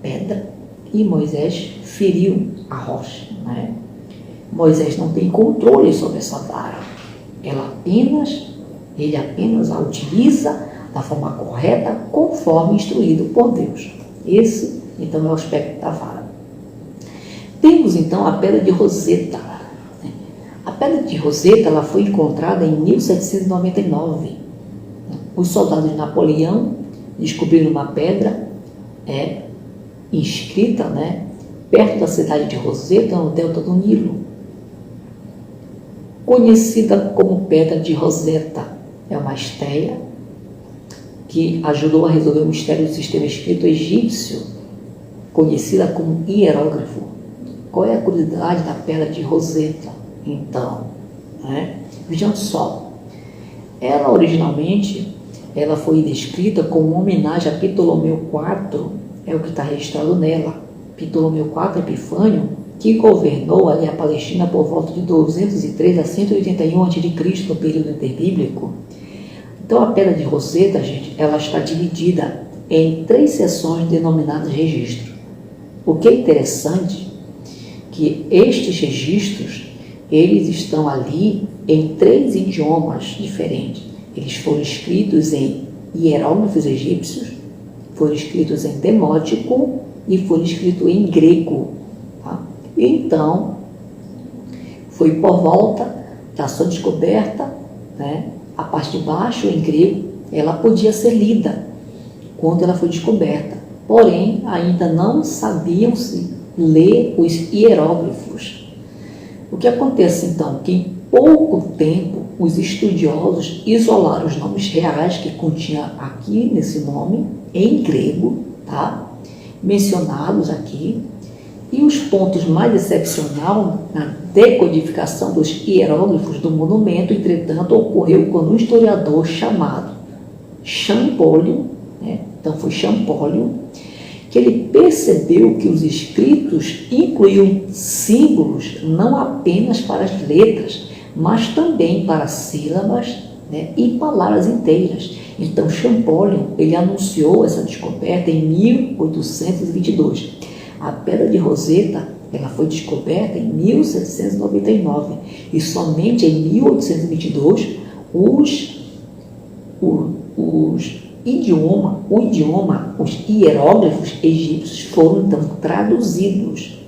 pedra, e Moisés feriu a rocha, né? Moisés não tem controle sobre essa vara. Ele apenas a utiliza da forma correta, conforme instruído por Deus. Esse, então, é o aspecto da vara. Temos, então, a pedra de Roseta. A pedra de Roseta ela foi encontrada em 1799. Os soldados de Napoleão descobriram uma pedra inscrita, perto da cidade de Roseta, no delta do Nilo, conhecida como Pedra de Roseta. É uma estéia que ajudou a resolver o mistério do sistema escrito egípcio, conhecida como hierógrafo. Qual é a curiosidade da Pedra de Roseta, então? Vejam só, ela originalmente foi descrita como uma homenagem a Ptolomeu IV, é o que está registrado nela. Ptolomeu IV Epifânio, que governou ali a Palestina por volta de 203 a 181 a.C., no período interbíblico. Então, a Pedra de Roseta, gente, ela está dividida em 3 seções denominadas registro. O que é interessante que estes registros, eles estão ali em 3 idiomas diferentes. Eles foram escritos em hieróglifos egípcios, foram escritos em demótico e foram escritos em grego. Tá? Então, foi por volta da sua descoberta, a parte de baixo, em grego, ela podia ser lida quando ela foi descoberta. Porém, ainda não sabiam-se ler os hieróglifos. O que acontece, então? Que em pouco tempo, os estudiosos isolaram os nomes reais que continha aqui nesse nome, em grego, tá? Mencionados aqui, e os pontos mais excepcionais na decodificação dos hieróglifos do monumento, entretanto, ocorreu quando um historiador chamado Champollion, então foi Champollion, que ele percebeu que os escritos incluíam símbolos não apenas para as letras, mas também para sílabas e palavras inteiras. Então, Champollion, ele anunciou essa descoberta em 1822. A Pedra de Roseta, ela foi descoberta em 1799 e somente em 1822 os hieróglifos egípcios foram então traduzidos.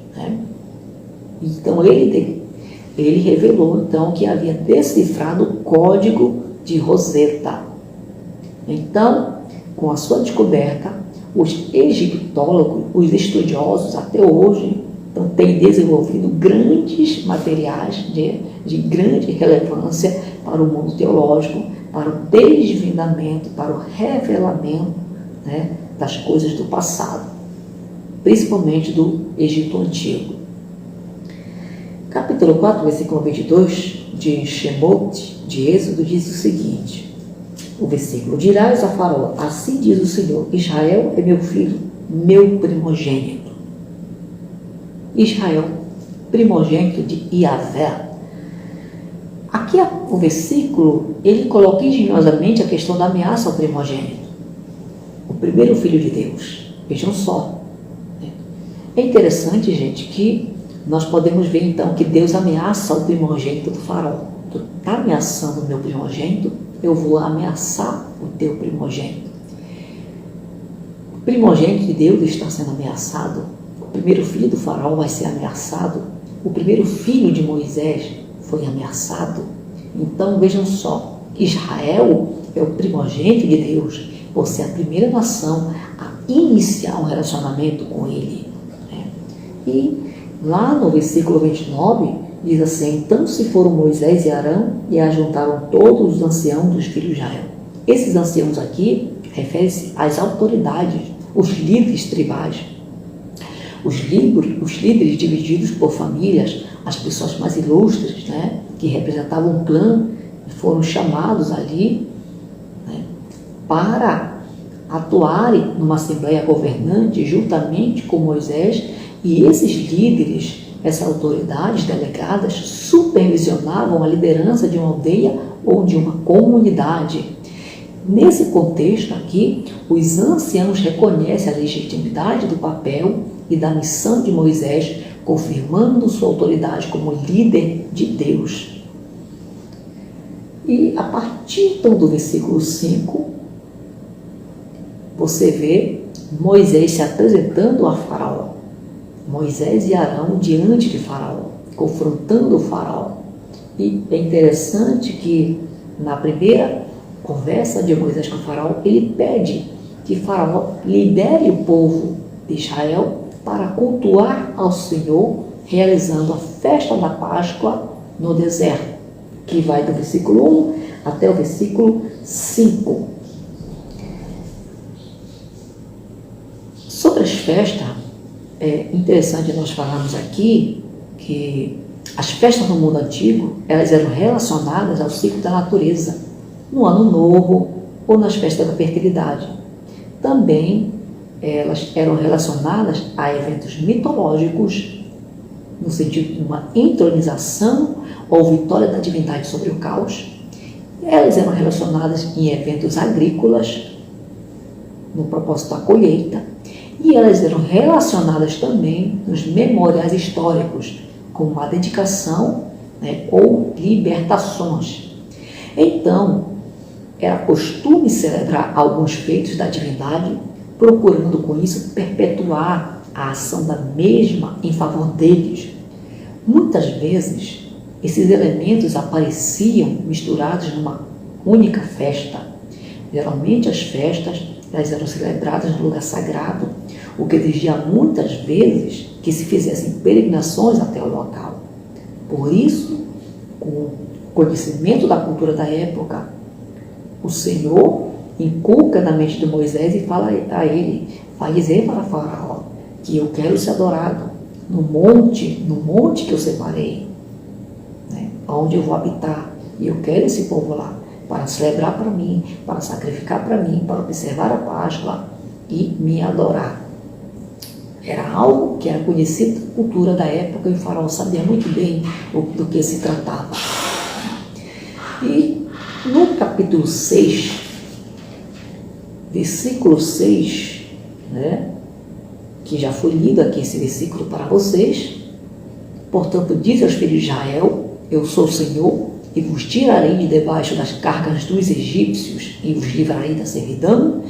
Então, ele revelou então que havia decifrado o código de Roseta. Então, com a sua descoberta, os egiptólogos, os estudiosos, até hoje, então, têm desenvolvido grandes materiais de grande relevância para o mundo teológico, para o desvendamento, para o revelamento das coisas do passado, principalmente do Egito Antigo. Capítulo 4, versículo 22 de Shemot, de Êxodo, diz o seguinte: o versículo: dirás a Faraó, assim diz o Senhor, Israel é meu filho, meu primogênito. Israel, primogênito de Iavé. Aqui o versículo, ele coloca engenhosamente a questão da ameaça ao primogênito, o primeiro filho de Deus. Vejam só. É interessante, gente, que nós podemos ver então que Deus ameaça o primogênito do faraó. Tu está ameaçando o meu primogênito, eu vou ameaçar o teu primogênito. O primogênito de Deus está sendo ameaçado. O primeiro filho do faraó vai ser ameaçado. O primeiro filho de Moisés foi ameaçado. Então vejam só, Israel é o primogênito de Deus, por ser a primeira nação a iniciar um relacionamento com ele. E lá no versículo 29, diz assim: então se foram Moisés e Arão e ajuntaram todos os anciãos dos filhos de Israel. Esses anciãos aqui referem-se às autoridades, os líderes tribais. Os líderes divididos por famílias, as pessoas mais ilustres, que representavam um clã, foram chamados ali para atuarem numa assembleia governante juntamente com Moisés, e esses líderes, essas autoridades delegadas, supervisionavam a liderança de uma aldeia ou de uma comunidade. Nesse contexto aqui, os anciãos reconhecem a legitimidade do papel e da missão de Moisés, confirmando sua autoridade como líder de Deus. E a partir então do versículo 5, você vê Moisés se apresentando a Faraó. Moisés e Arão diante de Faraó, confrontando o Faraó. E é interessante que na primeira conversa de Moisés com o faraó, ele pede que Faraó libere o povo de Israel para cultuar ao Senhor, realizando a festa da Páscoa no deserto, que vai do versículo 1 até o versículo 5. Sobre as festas, é interessante nós falarmos aqui que as festas no mundo antigo, elas eram relacionadas ao ciclo da natureza, no ano novo ou nas festas da fertilidade. Também elas eram relacionadas a eventos mitológicos, no sentido de uma entronização ou vitória da divindade sobre o caos. Elas eram relacionadas em eventos agrícolas, no propósito da colheita, e elas eram relacionadas também nos memoriais históricos, com uma dedicação, ou libertações. Então, era costume celebrar alguns feitos da divindade, procurando com isso perpetuar a ação da mesma em favor deles. Muitas vezes, esses elementos apareciam misturados numa única festa. Geralmente as festas elas eram celebradas no lugar sagrado, o que exigia muitas vezes que se fizessem peregrinações até o local. Por isso, com o conhecimento da cultura da época, o Senhor inculca na mente de Moisés e fala a ele, vai dizer para Faraó que eu quero ser adorado no monte que eu separei, onde eu vou habitar, e eu quero esse povo lá, para celebrar para mim, para sacrificar para mim, para observar a Páscoa e me adorar. Era algo que era conhecido da cultura da época e o faraó sabia muito bem do que se tratava. E no capítulo 6, versículo 6, que já foi lido aqui esse versículo para vocês, portanto, diz aos filhos de Israel, eu sou o Senhor, e vos tirarei de debaixo das cargas dos egípcios, e vos livrarei da servidão,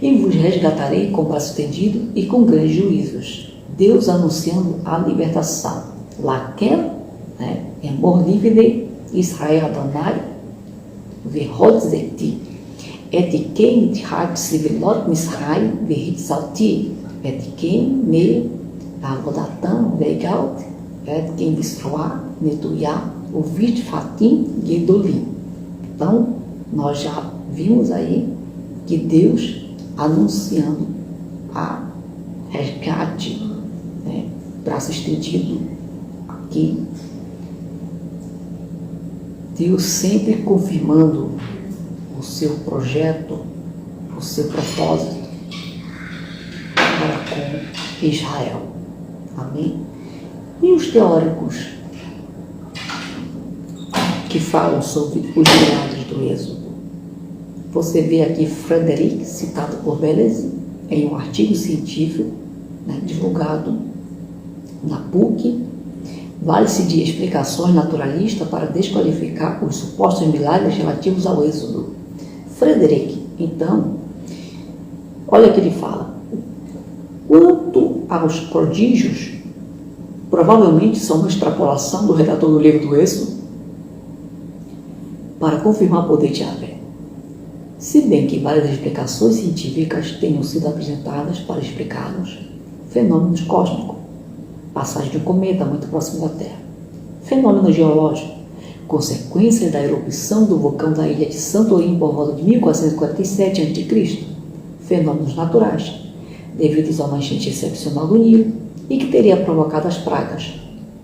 e vos resgatarei com braço estendido e com grandes juízos. Deus anunciando a libertação. Laquem, Emor livre Israel Adonai, Vehotzeti, et quem hag sivilot Misraim, Vehitzalti, et quem me avodatam vegaut, et quem bistroa netuyá, o Vitfatim Gedolim. Então, nós já vimos aí que Deus anunciando a resgate, braço estendido aqui. Deus sempre confirmando o seu projeto, o seu propósito para com Israel. Amém? E os teóricos que falam sobre os milagres do Êxodo? Você vê aqui Frederick, citado por Belez, em um artigo científico, divulgado na PUC, vale-se de explicações naturalistas para desqualificar os supostos milagres relativos ao Êxodo. Frederick, então, olha o que ele fala. Quanto aos prodígios, provavelmente são uma extrapolação do redator do livro do Êxodo para confirmar o poder de Yahvé. Se bem que várias explicações científicas tenham sido apresentadas para explicarmos fenômenos cósmicos, passagem de um cometa muito próximo da Terra, fenômeno geológico, consequências da erupção do vulcão da ilha de Santorini por volta de 1447 a.C., fenômenos naturais, devidos a uma enchente excepcional do Nilo e que teria provocado as pragas.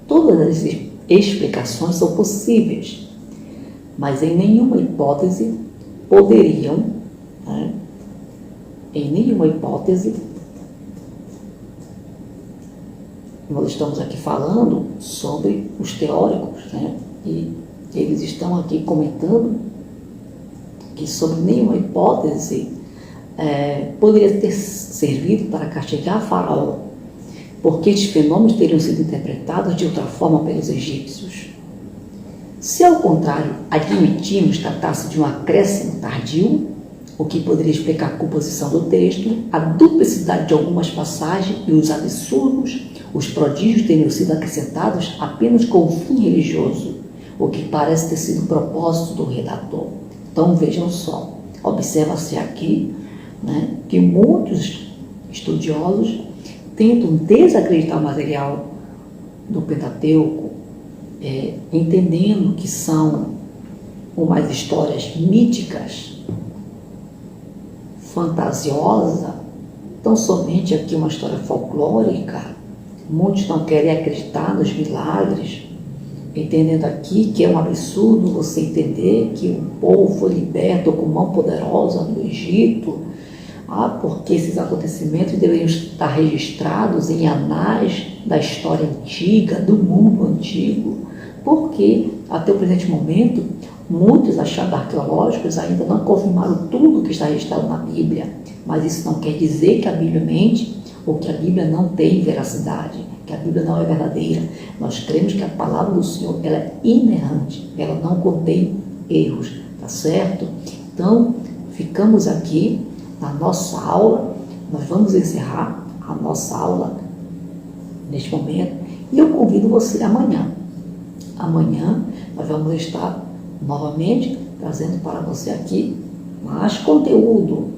Todas as explicações são possíveis, mas em nenhuma hipótese poderiam, nós estamos aqui falando sobre os teóricos, e eles estão aqui comentando que sobre nenhuma hipótese poderia ter servido para castigar Faraó, porque estes fenômenos teriam sido interpretados de outra forma pelos egípcios. Se, ao contrário, admitirmos tratar-se de um acréscimo tardio, o que poderia explicar a composição do texto, a duplicidade de algumas passagens e os absurdos, os prodígios teriam sido acrescentados apenas com o fim religioso, o que parece ter sido o propósito do redator. Então vejam só, observa-se aqui, né, que muitos estudiosos tentam desacreditar o material do Pentateuco, entendendo que são umas histórias míticas, fantasiosa, tão somente aqui uma história folclórica. Muitos não querem acreditar nos milagres, entendendo aqui que é um absurdo você entender que o povo foi liberto com mão poderosa no Egito, porque esses acontecimentos deveriam estar registrados em anais da história antiga, do mundo antigo, porque até o presente momento muitos achados arqueológicos ainda não confirmaram tudo que está registrado na Bíblia, mas isso não quer dizer que a Bíblia mente ou que a Bíblia não tem veracidade, que a Bíblia não é verdadeira. Nós cremos que a palavra do Senhor ela é inerrante, ela não contém erros, tá certo? Então, ficamos aqui na nossa aula, nós vamos encerrar a nossa aula neste momento e eu convido você amanhã. Amanhã nós vamos estar novamente trazendo para você aqui mais conteúdo,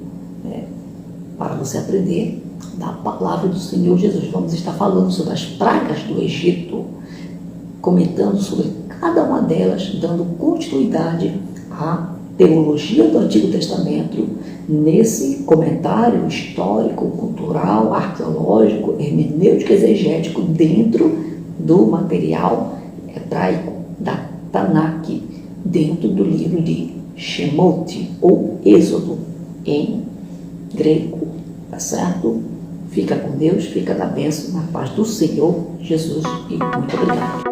para você aprender da palavra do Senhor Jesus. Vamos estar falando sobre as pragas do Egito, comentando sobre cada uma delas, dando continuidade à teologia do Antigo Testamento, nesse comentário histórico, cultural, arqueológico, hermenêutico, exegético, dentro do material hebraico da Tanakh, dentro do livro de Shemot, ou Êxodo, em grego, tá certo? Fica com Deus, fica da bênção, na paz do Senhor Jesus e muito obrigado.